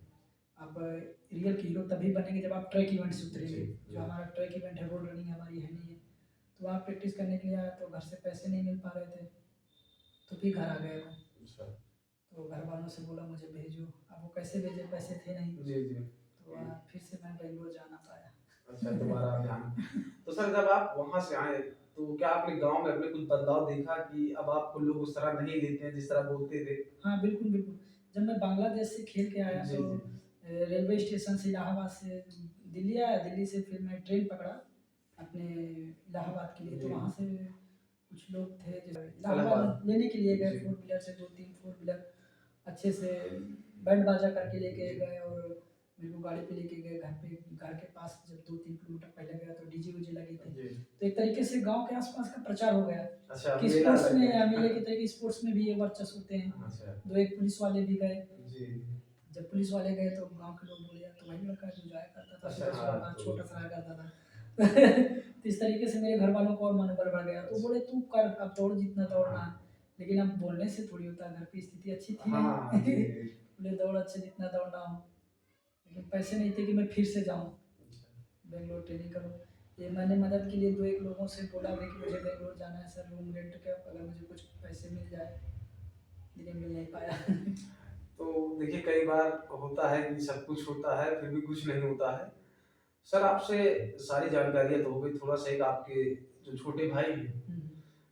आप रियल की हीरो तभी बनेंगे जब आप ट्रैक इवेंट से उतरेंगे। जो हमारा ट्रैक इवेंट है, रोड रनिंग हमारी है नहीं है, तो वहाँ प्रैक्टिस करने के लिए आया तो घर से पैसे नहीं मिल पा रहे थे, तो फिर घर आ गया मैं। तो घर वालों से बोला मुझे भेजो, अब वो कैसे भेजे, पैसे थे नहीं। जी, जी। तो फिर से मैं बेंगलोर जाना पाया। अच्छा, दोबारा आप यहाँ। तो सर जब आप वहाँ से आए तो क्या आपने गाँव में अपने कुछ बदलाव देखा कि अब आपको लोग उस तरह नहीं लेते हैं जिस तरह बोलते थे? हाँ, बिल्कुल, बिल्कुल। जब मैं बांग्लादेश से खेल के आया जी, तो जी। रेलवे स्टेशन से इलाहाबाद से दिल्ली आया, दिल्ली से फिर मैं ट्रेन पकड़ा अपने इलाहाबाद के लिए, तो जी। वहाँ से कुछ लोग थे जो इलाहाबाद इलाहाबाद लेने के लिए गए, जी। 4 व्हीलर से 2-3 4 व्हीलर अच्छे से बैंड बाजा करके लेके गए और मेरे को गाड़ी पे लेके गए घर के पास। जब 2-3 किलोमीटर पहले गया तो डीजे वीजे लगी थी, जी। तो एक तरीके से गांव के आसपास का प्रचार हो गया अच्छा, कि मेला स्पोर्ट्स लग में गया। मेले की तरीके स्पोर्ट्स में भी ये वर्चस्व होते हैं। अच्छा। 2-1 पुलिस वाले भी गए, जी। जब पुलिस वाले गए तो गांव के लोग बोले यार तो वही लड़का है जो जाया करता था, अच्छा, सुबह-सुबह हाँ, बाहर तो छोटा सा रहा करता था। तो इस तरीके से मेरे घर वालों को और मनोबल बढ़ गया, तो बोले तू कर, अब दौड़ जितना दौड़ना है, लेकिन अब बोलने से थोड़ी होता है, घर की स्थिति अच्छी थी हाँ, नहीं। जी, जी। बोले दौड़ अच्छे जितना दौड़ना हो, लेकिन पैसे नहीं थे कि मैं फिर से जाऊँ बेंगलोर ट्रेनिंग करूँ। ये मैंने मदद के लिए 2-1 लोगों से बोला भी कि मुझे बेंगलोर जाना है सर, रूम रेंट का अगर मुझे कुछ पैसे मिल जाए, लेकिन मिल नहीं पाया। तो देखिए कई बार होता है कि सब कुछ होता है फिर भी कुछ नहीं होता है। सर आपसे सारी जानकारियाँ तो हो गई, थोड़ा-सा एक आपके जो छोटे भाई हैं,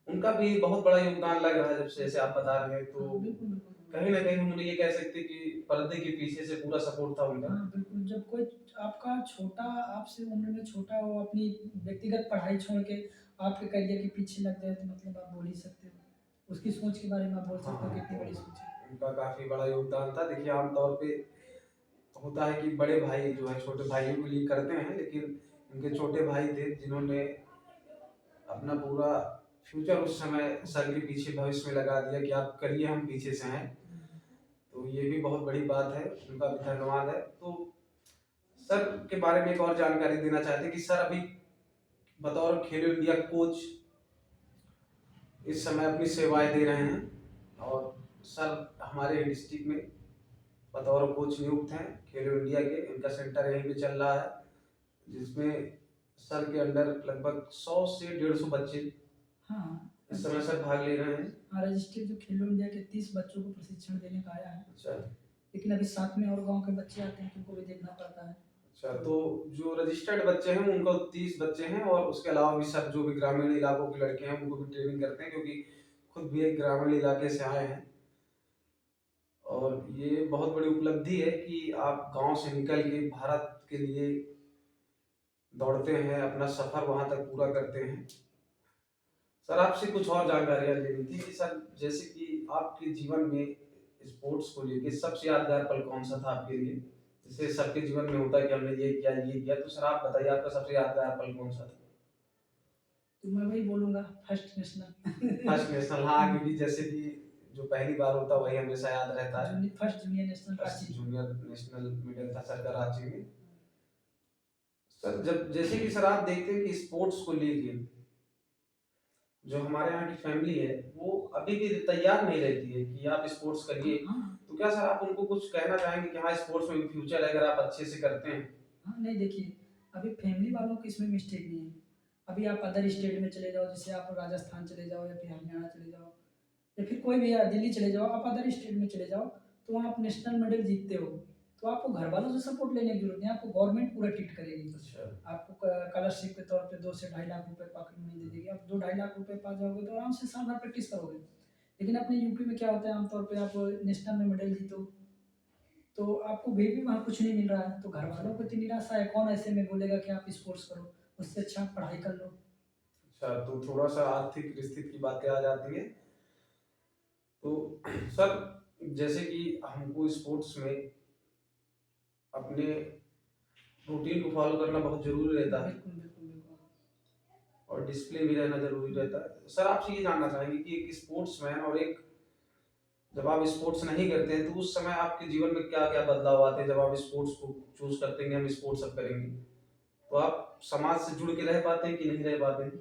उनका भी बहुत बड़ा योगदान लग रहा है जब से जैसे आप बता रहे हैं, तो हाँ, बिल्कुल, बिल्कुल, बिल्कुल। कहीं न कहीं हम ये कह सकते हैं कि पर्दे के पीछे से पूरा सपोर्ट था उनका। हाँ, बिल्कुल, जब कोई आपका छोटा आपसे उम्र में छोटा हो, अपनी व्यक्तिगत पढ़ाई छोड़ के आपके करियर के पीछे लग जाए, तो मतलब आप बोल ही सकते हो। उसकी सोच के बारे में आप बोल सकते हो हाँ, कितनी बड़ी सोच है। उनका काफ़ी बड़ा योगदान था। देखिए आम तौर पे होता है कि बड़े भाई जो है छोटे भाइयों के लिए करते हैं, लेकिन उनके छोटे भाई थे जिन्होंने अपना पूरा फ्यूचर उस समय सर के पीछे भविष्य में लगा दिया कि आप करिए, हम पीछे से हैं। तो ये भी बहुत बड़ी बात है, उनका भी धन्यवाद है। तो सर के बारे में एक और जानकारी देना चाहते हैं कि सर अभी बतौर खेलो इंडिया कोच इस समय अपनी सेवाएं दे रहे हैं, और सर हमारे डिस्ट्रिक्ट में बतौर कोच नियुक्त हैं खेलो इंडिया के। इनका सेंटर यहीं पे चल रहा है, जिसमें सर के अंडर लगभग 100 से 150 बच्चे हाँ, इस समय सर भाग ले रहे हैं। हाँ, रजिस्ट्रेड जो खेलो इंडिया के 30 बच्चों को प्रशिक्षण देने का आया है। अच्छा। लेकिन अभी साथ में और गाँव के बच्चे आते हैं, तो उनको भी देखना पड़ता है। अच्छा, तो जो रजिस्टर्ड बच्चे हैं उनको 30 बच्चे हैं, और उसके अलावा भी सर जो भी ग्रामीण इलाकों के लड़के हैं उनको भी ट्रेनिंग करते हैं, क्योंकि खुद भी एक ग्रामीण इलाके से आए हैं। और ये बहुत बड़ी उपलब्धि है कि आप गांव से निकल के भारत के लिए दौड़ते हैं, अपना सफर वहां तक पूरा करते हैं। सर आपसे कुछ और जानकारियां लेनी थी कि सर जैसे कि आपके जीवन में स्पोर्ट्स को लेके सबसे यादगार पल कौन सा था आपके लिए? जैसे सबके जीवन में होता है कि हमने ये किया, तो सर आप बताइए आपका सबसे यादगार पल कौन सा था? तो मैं वही बोलूँगा, फर्स्ट नेशनल। फर्स्ट नेशनल, हाँ, क्योंकि जैसे कि जो पहली बार होता है वही हमेशा याद रहता है। First junior national first Ranchi. Junior national medal था सर का रांची में। सर जब जैसे कि सर आप देखते हैं कि स्पोर्ट्स को लेके जो हमारे यहाँ की फैमिली है वो अभी भी तैयार नहीं रहती है कि आप स्पोर्ट्स करिए। हाँ, तो क्या सर आप उनको कुछ कहना चाहेंगे कि हाँ स्पोर्ट्स में भी फ्यूचर है अगर आप अच्छे से करते हैं? हाँ, नहीं देखिए, अभी फैमिली वालों की इसमें मिस्टेक नहीं है। अभी आप अदर स्टेट में चले जाओ, जैसे आप राजस्थान चले जाओ या फिर हरियाणा चले जाओ या फिर कोई भी दिल्ली चले जाओ, आप अदर स्टेट में चले जाओ, तो वहाँ आप नेशनल मेडल जीतते हो, तो आपको घर वालों से सपोर्ट लेने की जरूरत नहीं है, आपको गवर्नमेंट पूरा ट्रीट करेगी। अच्छा। आपको स्कॉलरशिप के तौर पे 2 से ढाई लाख रुपए पॉकेट मनी दे देगी। आप 2 ढाई लाख रुपए पा जाओगे तो आराम से साल भर प्रैक्टिस करोगे। लेकिन अपने यूपी में क्या होता है, आमतौर पे आप नेशनल में मेडल जीतो तो आपको भी वहाँ कुछ नहीं मिल रहा है, तो घर वालों को इतनी निराशा है, कौन ऐसे में बोलेगा कि आप स्पोर्ट्स करो, उससे अच्छा आप पढ़ाई कर लो। अच्छा, तो थोड़ा सा आर्थिक स्थिति की बातें आ जाती हैं। तो सर जैसे कि हमको स्पोर्ट्स में अपने रूटीन को फॉलो करना बहुत जरूरी रहता है, बिल्कुल, बिल्कुल, बिल्कुल। और डिसिप्लिन भी रहना जरूरी रहता है। सर आपसे ये जानना चाहेंगे कि एक स्पोर्ट्समैन और एक जब आप स्पोर्ट्स नहीं करते हैं तो उस समय आपके जीवन में क्या क्या बदलाव आते हैं जब आप स्पोर्ट्स को चूज करते हैं कि हम स्पोर्ट्स अब करेंगे, तो आप समाज से जुड़ के रह पाते हैं कि नहीं रह पाते हैं?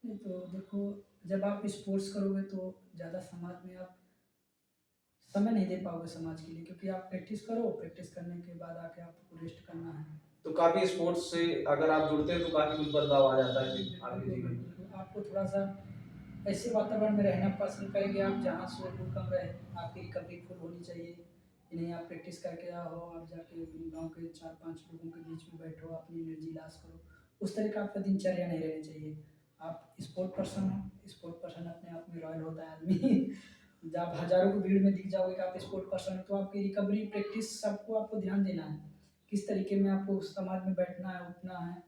नहीं तो देखो, जब आप स्पोर्ट्स करोगे तो ज़्यादा समाज में आप समय नहीं दे पाओगे समाज के लिए, क्योंकि आप प्रैक्टिस करो, प्रैक्टिस करने के बाद आके आपको रेस्ट करना है। तो काफी स्पोर्ट्स से अगर आप जुड़ते हैं तो काफी कुछ बदलाव आ जाता है फिर आपके बिल्कुल, जीवन में। बिल्कुल, आपको थोड़ा-सा ऐसे वातावरण में रहना पसंद करेंगे आप जहाँ शोर-गुल कम रहे, आपकी रिकवरी फुल होनी चाहिए। कि नहीं, आप प्रैक्टिस करके आओ, आप जाके गाँव के 4-5 लोगों के बीच में बैठो, अपनी एनर्जी लॉस करो। उस तरह का आपका दिनचर्या नहीं रहनी चाहिए। आप स्पोर्ट पर्सन हो, स्पोर्ट पर्सन अपने आप में रॉयल होता है आदमी। जब आप हज़ारों की भीड़ में दिख जाओगे कि आप स्पोर्ट पर्सन हो, तो आपकी रिकवरी, प्रैक्टिस सबको आपको ध्यान देना है। किस तरीके में आपको उस समाज में बैठना है, उठना है।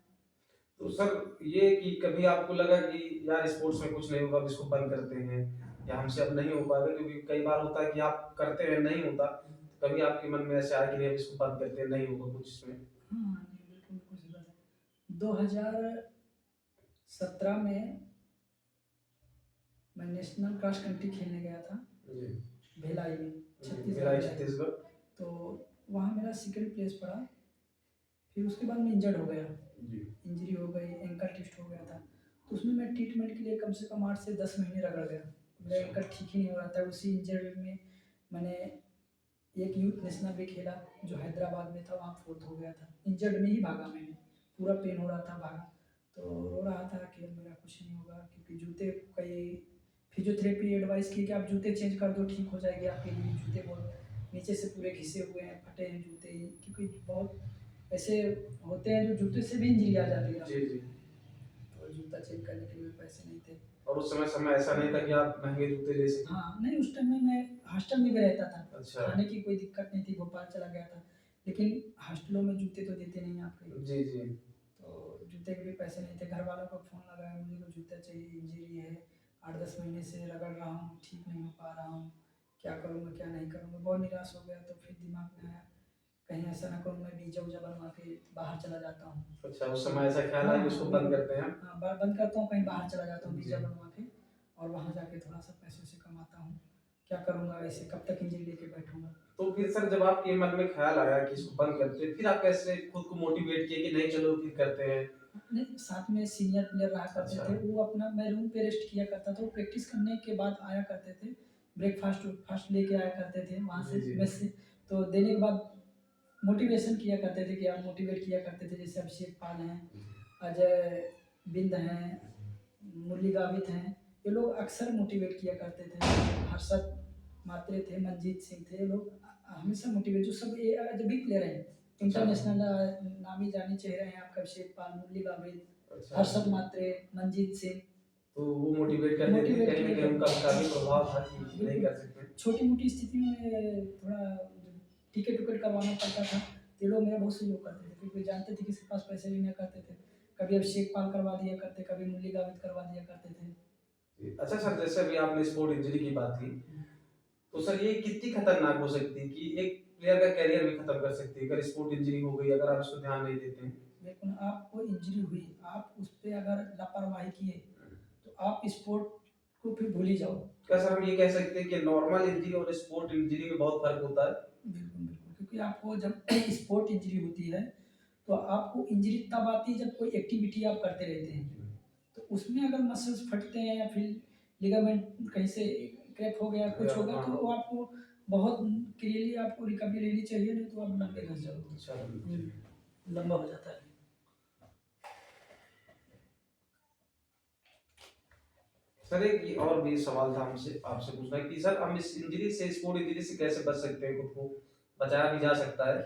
तो सर ये कि कभी आपको लगा कि यार स्पोर्ट्स में कुछ नहीं होगा, अब इसको बंद करते हैं या हमसे अब नहीं हो पाएगा, क्योंकि कई बार होता है कि आप करते हैं नहीं होता, तो कभी आपके मन में ऐसे आया कि नहीं अब इसको बंद करते हैं, नहीं होगा कुछ इसमें? हाँ, नहीं बिल्कुल, बिल्कुल सही बात है। 2017 में मैं नेशनल क्रॉस कंट्री खेलने गया था जी। भिलाई में, मेरा ही छत्तीसगढ़। छत्तीसगढ़। तो वहाँ मेरा सेकंड प्लेस पड़ा। फिर उसके बाद मैं इंजर्ड हो गया, जी। इंजरी हो गई, एंकल ट्विस्ट हो गया था। तो उसमें मैं ट्रीटमेंट के लिए कम से कम 8 से 10 महीने रगड़ गया। मेरा एंकल ठीक ही नहीं हो रहा था। उसी इंजरी में मैंने एक यूथ नेशनल भी खेला जो हैदराबाद में था, वहाँ फोर्थ हो गया था। इंजर्ड में ही भागा मैंने, पूरा पेन हो रहा था, भागा तो रो रहा था कि अब मेरा कुछ नहीं होगा, क्योंकि जूते कई फिजियोथेरेपी एडवाइस की कि आप जूते चेंज कर दो, ठीक हो जाएगी आपके लिए। जूते बहुत नीचे से पूरे घिसे हुए हैं, फटे हैं जूते, क्योंकि बहुत ऐसे होते हैं जो जूते से भी इंजरी आ जाती है, जी जी। तो जूता चेंज करने के लिए भी पैसे नहीं थे। और उस समय ऐसा नहीं था कि आप महंगे जूते ले सकें। हाँ, नहीं उस टाइम में मैं हॉस्टल में भी रहता था, अच्छा। खाने की कोई दिक्कत नहीं थी, भोपाल चला गया था, लेकिन हॉस्टलों में जूते तो देते नहीं आपके, जी जी। तो जूते के भी पैसे नहीं थे। घर वालों को फ़ोन लगाया, मुझे तो जूता चाहिए, इंजरी है, 8-10 महीने से रगड़ रहा हूँ, ठीक नहीं हो पा रहा हूँ, क्या करूँगा, क्या नहीं करूँगा? बहुत निराश हो गया, तो फिर दिमाग में आया, कहीं ऐसा ना करूँ मैं वीज़ा-वूज़ा बनवा के बाहर चला जाता हूँ। अच्छा, उस समय ऐसा ख्याल आया कि उसको बंद बिल्कुल। करते हैं। हाँ, ब बंद करता हूँ, कहीं बाहर चला जाता हूँ जी। वीज़ा बनवा के, और वहाँ जाके थोड़ा-सा पैसे-वैसे कमाता हूँ। क्या करूँगा ऐसे, कब तक इंजरी लेके बैठूँगा? तो फिर सर जब आपके मन में ख्याल आया कि इसको बंद करते हैं, फिर आप कैसे खुद को मोटिवेट किए कि नहीं चलो फिर करते हैं? नहीं, साथ में सीनियर प्लेयर रहा करते अच्छा। थे, वो अपना, मैं रूम पे रेस्ट किया करता था, वो प्रैक्टिस करने के बाद आया करते थे, ब्रेकफ़ास्ट लेके आया करते थे वहाँ से, जी, जी। मेस से, तो देने के बाद मोटिवेशन किया करते थे, कि आप मोटिवेट किया करते थे, जैसे अभिषेक पाल हैं, अजय बिंद हैं, मुरली गावित हैं, ये लोग अक्सर मोटिवेट किया करते थे। हर्षद मात्रे थे, मनजीत सिंह थे, ये लोग हमेशा मोटिवेट, जो सब ये जो बिग प्लेयर हैं, अच्छा। इंटरनेशनल नामी जाने चेहरे हैं आपका, अभिषेक पाल, मुरली गावित, अच्छा। हर्षद मात्रे, मनजीत सिंह, तो वो मोटिवेट करते थे, मोटिवेट कहीं न किया कहीं उनका करते काफ़ी प्रभाव था हाँ, कि हाँ, नहीं बिल्कुल। कर सकते। छोटी-मोटी स्थिति में थोड़ा टिकट-विकट करवाना पड़ता था, तो ये लोग मेरा बहुत सहयोग करते थे, क्योंकि जानते थे कि इसके पास पैसे नहीं हुआ करते थे। कभी अभिषेक पाल करवा दिया करते, कभी मुरली गावित करवा दिया करते थे। जी। अच्छा सर, जैसे अभी आपने स्पोर्ट इंजरी की बात की, तो सर ये कितनी खतरनाक हो सकती है कि एक प्लेयर का करियर भी खत्म कर सकती है, अगर स्पोर्ट इंजरी हो गई, अगर आप उसको ध्यान नहीं देते हैं? लेकिन आपको इंजरी हुई, आप उस पे अगर लापरवाही किए, तो आप स्पोर्ट को फिर भूल ही जाओ। क्या सर हम ये कह सकते हैं कि नॉर्मल इंजरी और स्पोर्ट इंजरी में बहुत फ़र्क होता है? बिल्कुल, बिल्कुल, क्योंकि आपको जब स्पोर्ट इंजरी होती है, तो आपको इंजरी तब आती है जब कोई एक्टिविटी आप करते रहते हैं। तो उसमें अगर मसल्स फटते हैं, या फिर लिगामेंट कहीं से क्रैक हो गया, कुछ हो गया, तो वो आपको बहुत क्लियरली आपको रिकवरी लेनी चाहिए, नहीं तो आप लंबे घस जाओगे। अच्छा। लंबा हो जाता है। सर एक ये और भी सवाल था हमसे आपसे पूछना कि सर हम इस इंजरी से, स्पोर्ट इंजरी से कैसे बच सकते हैं? खुद को बचाया भी जा सकता है?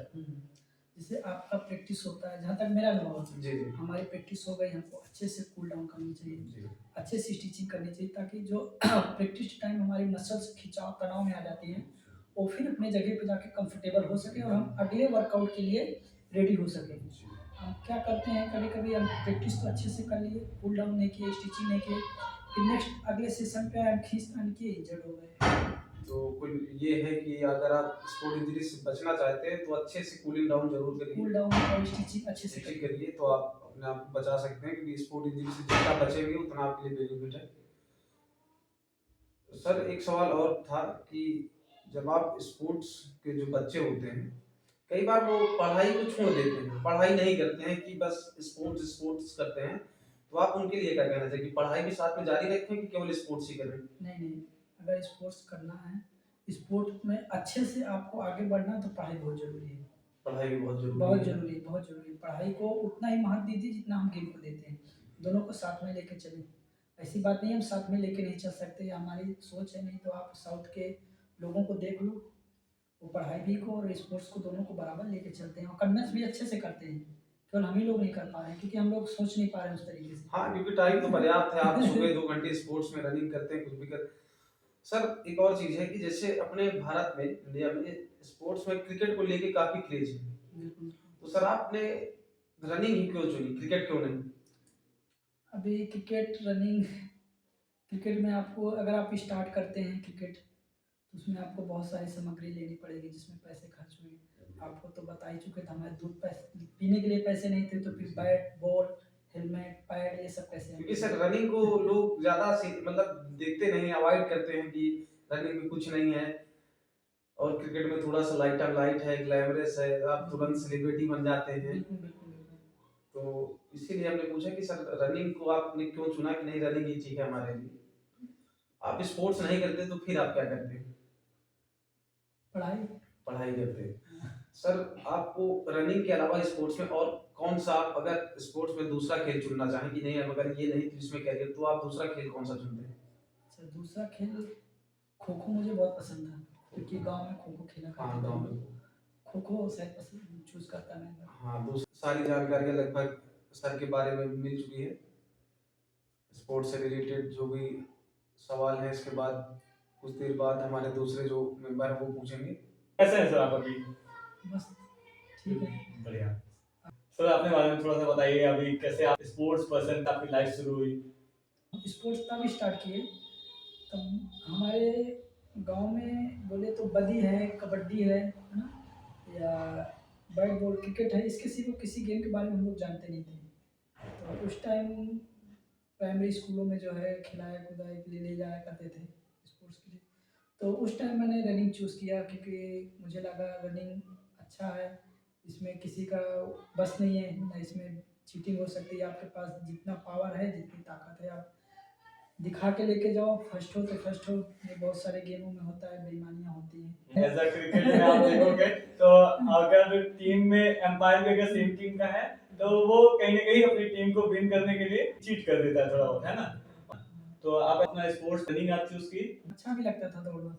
जैसे आपका प्रैक्टिस होता है, जहाँ तक मेरा अनुभव है, जी, जी। हमारी प्रैक्टिस हो गई, हमको अच्छे से कूल डाउन करनी चाहिए, जी। अच्छे से स्टिचिंग करनी चाहिए, ताकि जो प्रैक्टिस टाइम हमारी मसल्स खिंचाव तनाव में आ जाती हैं, वो फिर अपने जगह पे जाके कंफर्टेबल हो सके, और हम अगले वर्कआउट के लिए रेडी हो सकें। हम क्या करते हैं, कभी-कभी हम प्रैक्टिस तो अच्छे से कर लिए, कूल डाउन नहीं किए, स्टिचिंग नहीं किए, फिर नेक्स्ट अगले सेशन पे हम खींच-तान के इंजर्ड हो गए। तो कुल ये है कि अगर आप स्पोर्ट इंजरी से बचना चाहते हैं तो अच्छे से कूलिंग डाउन ज़रूर करिए। कूल डाउन और स्टिचिंग अच्छे से स्टिचिंग करिए। करिए तो आप अपने आप को बचा सकते हैं, क्योंकि स्पोर्ट इंजरी से जितना बचेंगे उतना आपके लिए बेनिफिट है। सर एक सवाल और था कि जब आप स्पोर्ट्स के जो बच्चे होते हैं, कई बार वो पढ़ाई को छोड़ देते हैं, पढ़ाई नहीं करते हैं कि बस स्पोर्ट्स स्पोर्ट्स करते हैं, तो आप उनके लिए क्या कहना चाहिए कि पढ़ाई भी साथ में जारी रखें कि केवल स्पोर्ट्स ही करें? नहीं, अगर स्पोर्ट्स करना है, स्पोर्ट में अच्छे से आपको आगे बढ़ना है, तो पढ़ाई बहुत ज़रूरी है। पढ़ाई भी बहुत ज़रूरी बहुत है। ज़रूरी है, बहुत ज़रूरी है। पढ़ाई को उतना ही महत्व दीजिए जितना हम गेम को देते हैं। दोनों को साथ में लेके चलें। ऐसी बात नहीं है हम साथ में लेके नहीं चल सकते, ये हमारी सोच है, नहीं तो आप साउथ के लोगों को देख लो, वो पढ़ाई भी को और स्पोर्ट्स को दोनों को बराबर लेके चलते हैं, और कन्विंस भी अच्छे से करते हैं। केवल हम ही लोग नहीं कर पा रहे हैं, क्योंकि हम लोग सोच नहीं पा रहे हैं उस तरीके से। हाँ, क्योंकि टाइम तो पर्याप्त है, आप सुबह 2 घंटे स्पोर्ट्स में रनिंग करते हैं, कुछ भी कर सर एक और चीज़ है कि जैसे अपने भारत में, इंडिया में स्पोर्ट्स में क्रिकेट को लेके काफ़ी क्रेज़ है। बिल्कुल। तो सर आपने रनिंग ही क्यों चुनी, क्रिकेट क्यों नहीं? अभी क्रिकेट, रनिंग, क्रिकेट में आपको, अगर आप स्टार्ट करते हैं क्रिकेट, तो उसमें आपको बहुत सारी सामग्री लेनी पड़ेगी, जिसमें पैसे खर्च हुए। आपको तो बता ही चुके थे, हमारे दूध पैसे पीने के लिए पैसे नहीं थे, तो फिर बैट, बॉल, हेलमेट, पैड, ये सब पैसे क्योंकि हमको सर दिए। रनिंग को लोग ज़्यादा से मतलब देखते नहीं, अवॉइड करते हैं कि रनिंग में कुछ नहीं है, और क्रिकेट में थोड़ा-सा लाइट है, ग्लैमरस है, आप तुरंत सेलिब्रिटी बन जाते हैं। बिल्कुल, बिल्कुल, बिल्कुल। तो इसीलिए हमने पूछा कि सर रनिंग को आपने क्यों चुना कि नहीं रनिंग ही ठीक है हमारे लिए? आप स्पोर्ट्स नहीं करते तो फिर आप क्या करते हैं? पढ़ाई। पढ़ाई करते हैं। सर आपको रनिंग के अलावा स्पोर्ट्स में और कौन-सा, आप अगर स्पोर्ट्स में दूसरा खेल चुनना चाहें कि नहीं अब अगर ये नहीं तो इसमें करियर, तो आप दूसरा खेल कौन-सा चुनते हैं? अच्छा, दूसरा खेल, खो-खो मुझे बहुत पसंद था, क्योंकि गाँव में खो-खो खेला हाँ, करते थे गाँव हम में लोग। तो खो खो शायद पसंद चूज करता मैं। हाँ, तो सारी जानकारियाँ लगभग सर के बारे में मिल चुकी है। स्पोर्ट्स से रिलेटेड जो भी सवाल है इसके बाद कुछ देर बाद हमारे दूसरे जो मेंबर हैं वो पूछेंगे। कैसे हैं सर आप अभी? बस ठीक है। बढ़िया। सर अपने बारे में थोड़ा सा बताइए, अभी कैसे आप स्पोर्ट्स पर्सन आपकी लाइफ शुरू हुई? स्पोर्ट्स तब स्टार्ट किए तब हमारे गांव में बोले तो बदी है, कबड्डी है ना, या बैट बॉल, क्रिकेट है, इसके सिवा किसी गेम के बारे में हम लोग जानते नहीं थे। तो उस टाइम प्राइमरी स्कूलों में जो है खिलाया कुदाया के लिए ले जाया करते थे स्पोर्ट्स के लिए। तो उस टाइम मैंने रनिंग चूज़ किया क्योंकि मुझे लगा रनिंग अच्छा है, इसमें किसी का बस नहीं है ना, इसमें चीटिंग हो सकती है। आपके पास जितना पावर है, जितनी ताकत है, आप दिखा के लेके जाओ, फर्स्ट हो तो फर्स्ट हो। ये बहुत सारे गेमों में होता है, बेईमानियाँ होती हैं। ऐसा क्रिकेट में आप देखोगे तो अगर टीम में एम्पायर भी अगर सेम टीम का है तो वो कहीं ना कहीं अपनी टीम को विन करने के लिए चीट कर देता है थोड़ा बहुत, है ना? तो आप अपना स्पोर्ट्स रनिंग आप चूज की? अच्छा भी लगता था दौड़ना।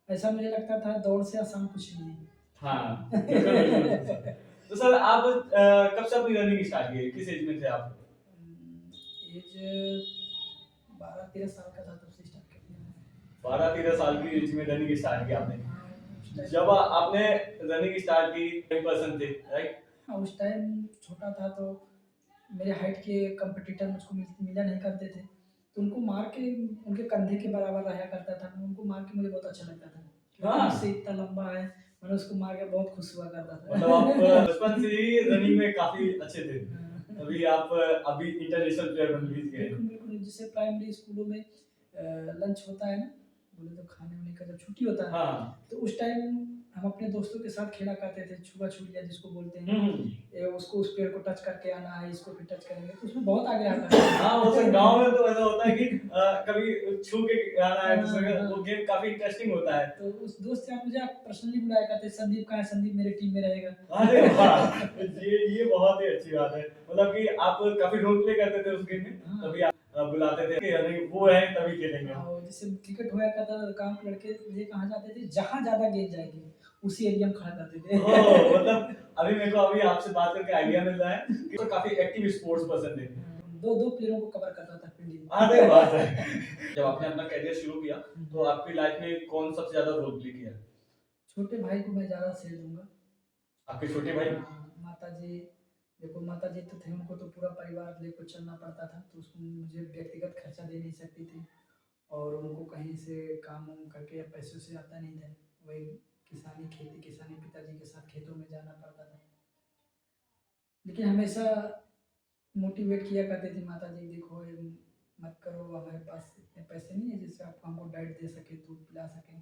ऐसा मुझे लगता था दौड़ से आसान कुछ नहीं है। हाँ, बिल्कुल, बिल्कुल। तो सर आप कब से अपनी रनिंग स्टार्ट की? किस एज में थे आप? एज 12-13 साल का था तब से स्टार्ट कर दिया मैंने। 12-13 साल की एज में रनिंग स्टार्ट किया आपने। हाँ, उस टाइम जब आपने रनिंग स्टार्ट की 10% थे, राइट? हाँ, उस टाइम छोटा था तो मेरे हाइट के कंपटीटर मुझको मिला नहीं करते थे, तो उनको मार के उनके कंधे के बराबर रहा करता था मैं, उनको मार के मुझे बहुत अच्छा लगता था क्योंकि हाँ। मुझसे इतना लंबा है, मैंने उसको मार के बहुत खुश हुआ करता था। मतलब आप बचपन से ही रनिंग में काफी अच्छे थे, हाँ। तभी आप अभी इंटरनेशनल प्लेयर बन भी गए। बिल्कुल बिल्कुल, जैसे प्राइमरी स्कूलों में लंच होता है ना, बोले तो खाने वाने का जब छुट्टी होता है, हाँ। तो उस टाइम हम अपने दोस्तों के साथ खेला करते थे, छुआ छुड़िया जिसको बोलते हैं। उसको उस पेड़ को टच करके आना है, इसको भी टच करेंगे, तो उसमें बहुत आगे आता था। हाँ, वो सब गांव में तो ऐसा होता है कि कभी छू के आना है दूसरे का, हाँ, वो गेम काफी इंटरेस्टिंग होता है। तो उस दोस्त से मुझे आप पर्सनली बुलाया करते, संदीप कहाँ है, संदीप मेरे टीम में रहेगा। अरे वाह, ये बहुत ही अच्छी बात है, मतलब कि आप काफी रोल प्ले करते थे उस गेम में, हाँ। तभी आप बुलाते थे कि अरे वो है तभी खेलेंगे हम। और जैसे क्रिकेट होया करता था, गांव के लड़के ये कहाँ जाते थे, जहाँ ज्यादा गेंद जाएगी उसी एरिया में खड़ा करते थे। ओह, मतलब अभी मेरे को अभी आपसे बात करके आइडिया मिल रहा है कि तो काफी एक्टिव स्पोर्ट्स पर्सन है। दो दो प्लेयरों को कवर करता था फील्डिंग में। अरे बात है। जब आपने अपना करियर शुरू किया तो आपकी लाइफ में कौन सबसे ज्यादा रोल प्ले किया? छोटे भाई को मैं ज्यादा श्रेय दूंगा। आपके छोटे भाई? माता जी, देखो माता जी तो थे, उनको तो पूरा परिवार लेकर चलना पड़ता था, तो उसको मुझे व्यक्तिगत खर्चा दे नहीं सकती थी, और उनको कहीं से काम वाम करके या पैसों से आता नहीं था, वही किसानी खेती किसानी पिताजी के साथ खेतों में जाना पड़ता था। लेकिन हमेशा मोटिवेट किया करते थे माता जी, देखो ये मत करो, हमारे पास इतने पैसे नहीं है जिससे आप हमको डाइट दे सके, दूध पिला सकें,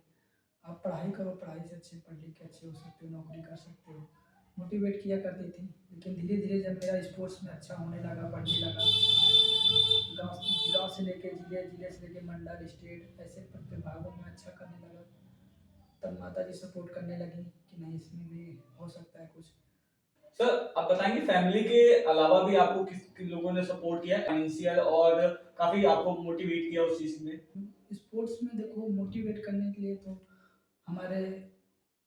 आप पढ़ाई करो, पढ़ाई से अच्छे पढ़ लिख के अच्छे हो सकते हो, नौकरी कर सकते हो, मोटिवेट किया करती थी। लेकिन धीरे धीरे जब मेरा स्पोर्ट्स में अच्छा होने लगा, बढ़ने लगा, गांव गांव से लेके जिले, जिले से लेके मंडल, स्टेट, ऐसे प्रतिभागों में अच्छा करने लगा, तब माता जी सपोर्ट करने लगी कि नहीं इसमें भी हो सकता है कुछ। सर आप बताएंगे फैमिली के अलावा भी आपको किस किन लोगों ने सपोर्ट किया फाइनेंशियल और काफी आपको मोटिवेट किया उस चीज में? स्पोर्ट्स में देखो मोटिवेट करने के लिए तो हमारे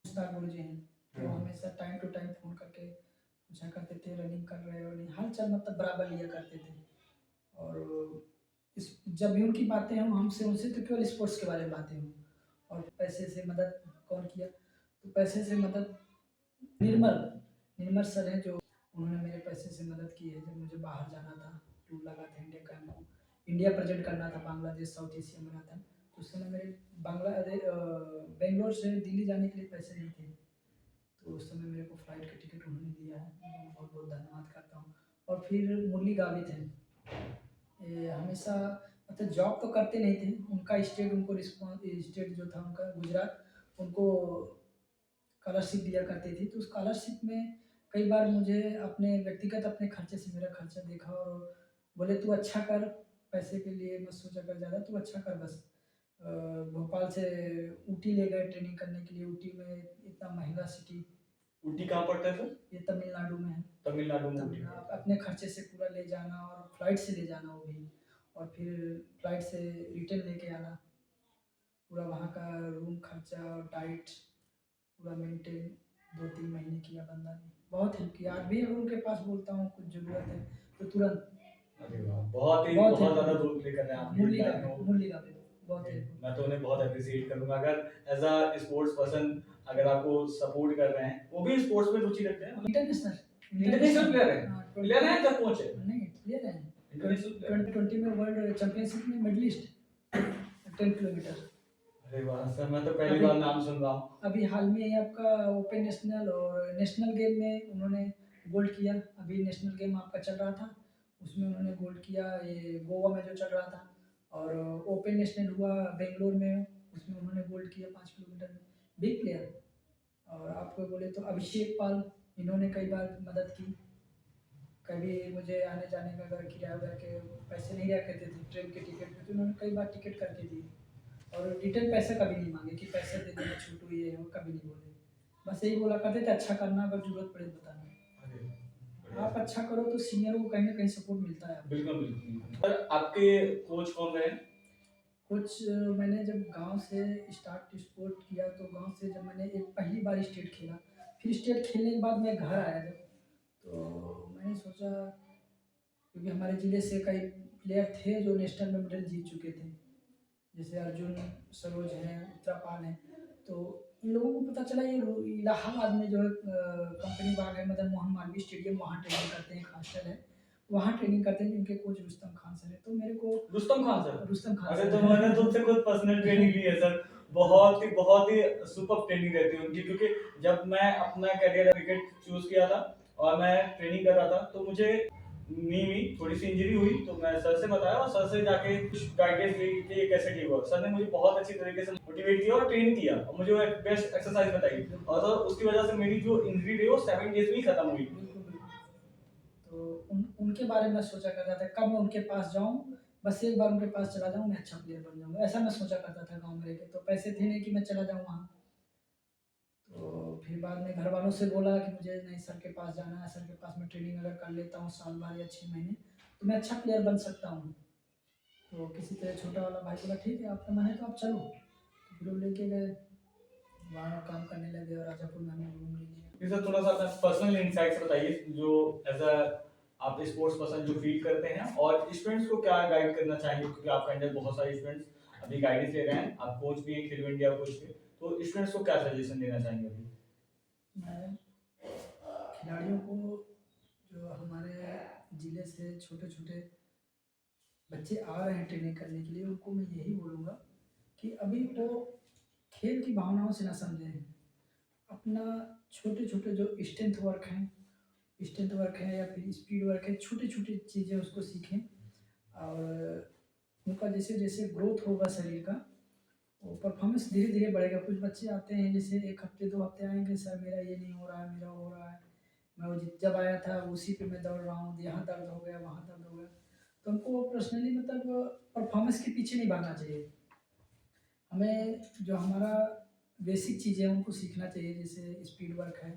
उस्ताद गुरु जी हैं, तो हमेशा टाइम टू टाइम फ़ोन करके पूछा करते थे रनिंग कर रहे हो नहीं, हाल चाल मतलब बराबर लिया करते थे। और इस जब भी उनकी बातें हों हमसे, उनसे तो केवल स्पोर्ट्स के बारे में बातें हों। और पैसे से मदद कौन किया, तो पैसे से मदद निर्मल निर्मल सर हैं, जो उन्होंने मेरे पैसे से मदद की है। जब मुझे बाहर जाना था, टूर लगा था इंडिया का, इंडिया प्रेजेंट करना था बांग्लादेश साउथ एशिया में था, तो उस समय मेरे बेंगलोर से दिल्ली जाने के लिए पैसे नहीं थे, तो उस समय मेरे को फ्लाइट का टिकट उन्होंने दिया है, मैं बहुत बहुत धन्यवाद करता हूँ। और फिर मुरली गावित हैं, ये हमेशा मतलब जॉब तो करते नहीं थे, उनका स्टेट उनको स्टेट जो था उनका गुजरात, उनको स्कॉलरशिप दिया करती थी, तो स्कॉलरशिप में कई बार मुझे अपने व्यक्तिगत अपने खर्चे से मेरा खर्चा देखा और बोले तू अच्छा कर, पैसे के लिए मत सोचा कर ज़्यादा, तू अच्छा कर बस। भोपाल से ऊटी ले गए ट्रेनिंग करने के लिए, ऊटी में इतना महंगा सिटी, ऊटी कहाँ पड़ता है सर? ये तमिलनाडु में है। तमिलनाडु में ऊटी। अपने खर्चे से पूरा ले जाना और फ्लाइट से ले जाना वो भी, और फिर फ्लाइट से रिटर्न लेके आना, पूरा वहाँ का रूम खर्चा और डाइट पूरा मेंटेन, 2-3 महीने किया बंदा ने, बहुत हेल्प किया। आज भी अगर उनके पास बोलता हूँ कुछ ज़रूरत है तो तुरंत अरे वाह! बहुत बहुत ज़्यादा हेल्प रोल प्ले कर रहे हैं आपकी मुरली लाइफ का में। मुरली का भी बहुत जी, हेल्प। मैं तो उन्हें बहुत एप्रिशिएट करूँगा अगर एज़ अ स्पोर्ट्स पर्सन अगर आपको सपोर्ट कर रहे हैं, वो भी स्पोर्ट्स में रुचि रखते हैं? इंटरनेशनल इंटरनेशनल प्लेयर है? हाँ, प्लेयर है या कोच है? नहीं प्लेयर है। इंटरनेशनल प्लेयर है। 2020 में वर्ल्ड चैंपियनशिप में मेडलिस्ट 10 किलोमीटर। अरे वाह! सर मैं तो पहली अभी बार नाम सुन रहा हूँ। अभी हाल में ही आपका ओपन नेशनल और नेशनल गेम में उन्होंने गोल्ड किया। अभी नेशनल गेम आपका चल रहा था, उसमें उन्होंने गोल्ड किया, ये गोवा में जो चल रहा था। और ओपन नेशनल हुआ बेंगलोर में, उसमें उन्होंने गोल्ड किया 5 किलोमीटर में। Big player. और आपको बोले तो अभिषेक पाल, इन्होंने कई बार मदद की। कभी मुझे आने जाने का अगर किराया वगैरह के पैसे नहीं दिया करते थे ट्रेन के टिकट पे, तो उन्होंने कई बार टिकट करके दी। और रिटर्न पैसे कभी नहीं मांगे कि पैसे दे देना छूटू ये है वो कभी नहीं बोले। बस यही बोला करते थे अच्छा करना, अगर जरूरत पड़े तो बताना। अरे बढ़िया आप सर। अच्छा करो तो सीनियरों को कहीं ना कहीं सपोर्ट मिलता है आपको। बिल्कुल, बिल्कुल, बिल्कुल। सर आपके कोच कौन रहे? कुछ मैंने जब गांव से स्टार्ट स्पोर्ट किया, तो गांव से जब मैंने एक पहली बार स्टेट खेला, फिर स्टेट खेलने के बाद मैं घर आया जब, तो मैंने सोचा, क्योंकि हमारे ज़िले से कई प्लेयर थे जो नेशनल में मेडल जीत चुके थे, जैसे अर्जुन सरोज हैं, उत्तरापाल हैं। तो इन लोगों को पता चला ये इलाहाबाद में जो है कंपनी बाग है, मदन मोहन मालवीय स्टेडियम, वहाँ ट्रेनिंग करते हैं, एक हॉस्टल है, वहाँ ट्रेनिंग करते हैं, जिनके कोच रुस्तम खान सर है। तो मेरे को रुस्तम खान सर? रुस्तम खान अरे सर तो हैं। मैंने तो उनसे खुद पर्सनल ट्रेनिंग ली है सर। बहुत ही सुपर्ब ट्रेनिंग रहती है उनकी क्योंकि जब मैं अपना करियर क्रिकेट चूज़ किया था और मैं ट्रेनिंग कर रहा था तो मुझे नी में थोड़ी-सी इंजरी हुई तो मैं सर से बताया और सर से जाके कुछ गाइडेंस ली कि ये कैसे ठीक होगा। सर ने मुझे बहुत अच्छी तरीके से मोटिवेट किया और ट्रेन किया और मुझे वो एक बेस्ट एक्सरसाइज बताई और सर उसकी वजह से मेरी जो इंजरी रही वो 7 डेज़ में ही खत्म हुई। बिल्कुल, बिल्कुल। तो उनके बारे में सोचा करता था कब मैं उनके पास जाऊँ, बस एक बार उनके पास चला जाऊँ, मैं अच्छा प्लेयर बन जाऊँगा। ऐसा मैं सोचा करता था गाँव में रह के, तो पैसे थे नहीं कि मैं चला जाऊँ वहाँ। तो फिर बाद में घर वालों से बोला कि मुझे नहीं सर के पास जाना है, सर के पास मैं ट्रेनिंग अगर कर लेता हूँ साल भर या 6 महीने, तो मैं अच्छा प्लेयर बन सकता हूँ। तो किसी तरह छोटा वाला भाई बोला ठीक है आपका मन है तो आप चलो। तो फिर वो लेके गए, वहाँ काम करने लगे और राजापुर में हमें रूम ले लिया। जी सर थोड़ा-सा अपना पर्सनल इनसाइट्स बताइए जो एज़ अ आप स्पोर्ट्स पर्सन जो फील करते हैं और स्टूडेंट्स को क्या गाइड करना चाहेंगे क्योंकि आपके अंडर बहुत सारे स्टूडेंट्स अभी गाइडेंस ले रहे हैं, आप कोच भी हैं, खेलो इंडिया कोच भी। तो स्टूडेंट्स को क्या सजेशन देना चाहेंगे अभी? मैं खिलाड़ियों को, जो हमारे ज़िले से छोटे-छोटे बच्चे आ रहे हैं ट्रेनिंग करने के लिए, उनको मैं यही बोलूँगा कि अभी वो खेल की भावनाओं से ना समझें। अपना छोटे-छोटे जो स्ट्रेंथ वर्क है या फिर स्पीड वर्क है, छोटी-छोटी चीज़ें उसको सीखें। और उनका जैसे-जैसे ग्रोथ होगा शरीर का, वो परफॉर्मेंस धीरे-धीरे बढ़ेगा। कुछ बच्चे आते हैं जैसे 1 हफ्ते 2 हफ्ते आएँगे, सर मेरा ये नहीं हो रहा है, मेरा हो रहा है। मैं वो जब आया था उसी पे मैं दौड़ रहा हूँ, यहाँ दर्द हो गया, वहाँ दर्द हो गया। तो हमको पर्सनली मतलब परफॉर्मेंस के पीछे नहीं भागना चाहिए। हमें जो हमारा बेसिक चीज़ें हैं उनको सीखना चाहिए, जैसे स्पीड वर्क है,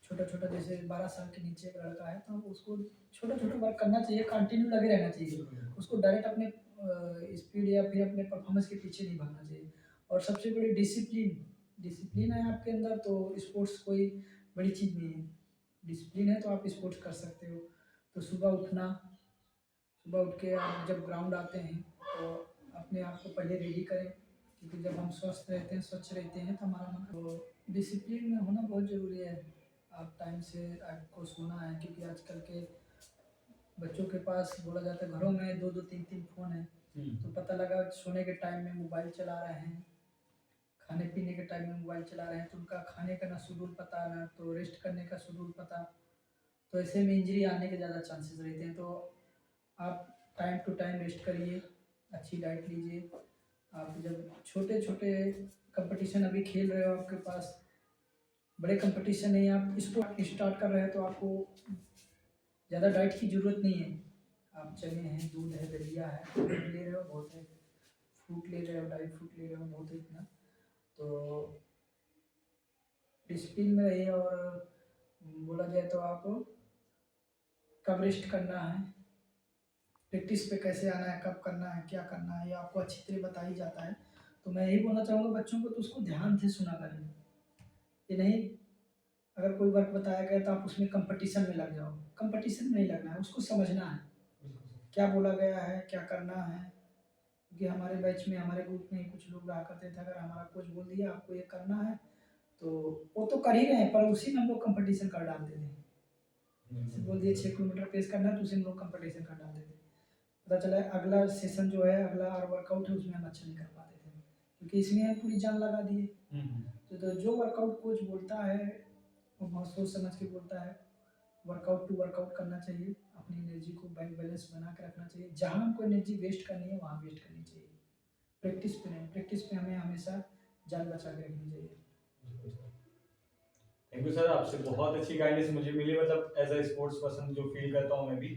छोटा-छोटा, जैसे 12 साल के नीचे का लड़का है तो उसको छोटा-छोटा वर्क करना चाहिए, कंटिन्यू लगे रहना चाहिए। उसको डायरेक्ट अपने स्पीड या फिर अपने परफॉर्मेंस के पीछे नहीं भागना चाहिए। और सबसे बड़ी डिसिप्लिन, डिसिप्लिन है आपके अंदर तो स्पोर्ट्स कोई बड़ी चीज़ नहीं है। डिसिप्लिन है तो आप स्पोर्ट्स कर सकते हो। तो सुबह उठना, सुबह उठ के आप जब ग्राउंड आते हैं तो अपने आप को पहले रेडी करें, क्योंकि जब हम स्वस्थ रहते हैं, स्वच्छ रहते हैं तो हमारा मन, तो डिसिप्लिन में होना बहुत ज़रूरी है। आप टाइम से आपको सोना है, क्योंकि आजकल के बच्चों के पास बोला जाता है घरों में 2-2 3-3 फ़ोन है। तो पता लगा सोने के टाइम में मोबाइल चला रहे हैं, खाने पीने के टाइम में मोबाइल चला रहे हैं, तो उनका खाने का ना शेड्यूल पता, ना तो रेस्ट करने का शेड्यूल पता। तो ऐसे में इंजरी आने के ज़्यादा चांसेस रहते हैं। तो आप टाइम टू टाइम रेस्ट करिए, अच्छी डाइट लीजिए। आप जब छोटे-छोटे कंपटीशन अभी खेल रहे हो, आपके पास बड़े कंपटीशन नहीं है, आप स्पोर्ट स्टार्ट कर रहे हो, तो आपको ज़्यादा डाइट की ज़रूरत नहीं है। आप चने हैं, दूध है, दलिया है, दूध ले रहे हो बहुत है, फ्रूट ले रहे हो, ड्राई फ्रूट ले रहे हो बहुत है इतना। तो डिसिप्लिन में रहिए। और बोला जाए तो आप कब रेस्ट करना है, प्रैक्टिस पे कैसे आना है, कब करना है, क्या करना है, ये आपको अच्छी तरह बता ही जाता है। तो मैं यही बोलना चाहूँगा बच्चों को, तो उसको ध्यान से सुना करें। ये नहीं अगर कोई वर्क बताया गया तो आप उसमें कंपटीशन में लग जाओ। कंपटीशन में नहीं लगना है, उसको समझना है, क्या बोला गया है, क्या करना है। क्योंकि हमारे बैच में, हमारे ग्रुप में कुछ लोग रहा करते थे, अगर हमारा कोच बोल दिया आपको ये करना है, तो वो तो कर ही रहे हैं, पर उसी में हम लोग कंपटीशन कर डालते थे। जैसे बोल दिए 6 किलोमीटर पेस करना है, तो उसी में लोग कंपटीशन कर डालते थे। पता चला अगला सेशन जो है, अगला और वर्कआउट है, उसमें हम अच्छा नहीं कर पाते थे, क्योंकि इसमें हम पूरी जान लगा दिए। तो जो वर्कआउट कोच बोलता है वो बहुत सोच समझ के बोलता है। वर्कआउट टू वर्कआउट करना चाहिए, अपनी एनर्जी को बैलेंस बना के रखना चाहिए। जहाँ हमको एनर्जी वेस्ट करनी है वहाँ वेस्ट करनी चाहिए, प्रैक्टिस पे नहीं। प्रैक्टिस पे हमें हमेशा जान बचा के रखनी चाहिए। थैंक यू सर, आपसे बहुत अच्छी गाइडेंस मुझे मिली, मतलब एज अ स्पोर्ट्स पर्सन जो फील करता हूँ मैं भी,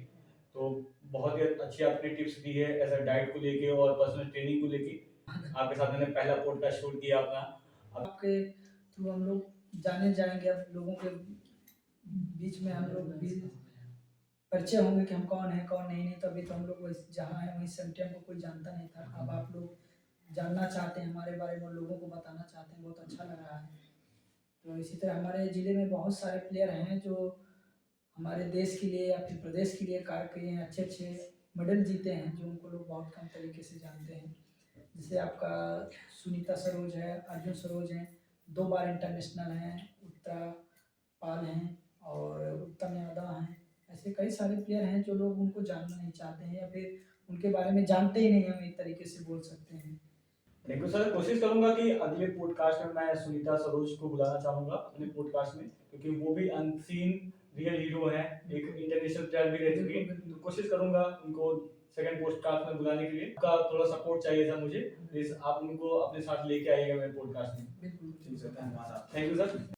तो बहुत ही अच्छी आपने टिप्स दी है एज अ डाइट को लेके और पर्सनल ट्रेनिंग को लेके। आपके साथ मैंने पहला पॉडकास्ट शूट किया अपना। आपके थ्रू हम लोग जाने जाएंगे, अब लोगों के बीच में हम लोग भी परिचय होंगे कि हम कौन है कौन नहीं। नहीं तो अभी तो हम लोग वैसे जहाँ है वहीं सेम टाइम को कोई जानता नहीं था। अब आप लोग जानना चाहते हैं हमारे बारे में, लोगों को बताना चाहते हैं, बहुत अच्छा लग रहा है। तो इसी तरह हमारे ज़िले में बहुत सारे प्लेयर हैं जो हमारे देश के लिए या फिर प्रदेश के लिए कार्य किए हैं, अच्छे अच्छे मेडल जीते हैं, जो उनको लोग बहुत कम तरीके से जानते हैं। जैसे आपका सुनीता सरोज है, अर्जुन सरोज हैं, 2 बार इंटरनेशनल हैं, उत्तरा पाल हैं और उत्तम यादव हैं। ऐसे कई सारे प्लेयर हैं जो लोग उनको जानना नहीं चाहते हैं या फिर उनके बारे में जानते ही नहीं, हम एक तरीके से बोल सकते हैं। थैंक यू सर, कोशिश करूंगा कि अगले पॉडकास्ट में मैं सुनीता सरोज को बुलाना चाहूंगा अपने पॉडकास्ट में, क्योंकि वो भी अनसीन रियल हीरो है, एक इंटरनेशनल प्लेयर भी रह चुकी है। तो कोशिश करूंगा उनको सेकंड पॉडकास्ट में बुलाने के लिए। आपका थोड़ा सपोर्ट चाहिए था मुझे, प्लीज आप उनको अपने साथ लेके आइएगा मेरे पॉडकास्ट में। बिल्कुल ठीक है, धन्यवाद। Thank you sir.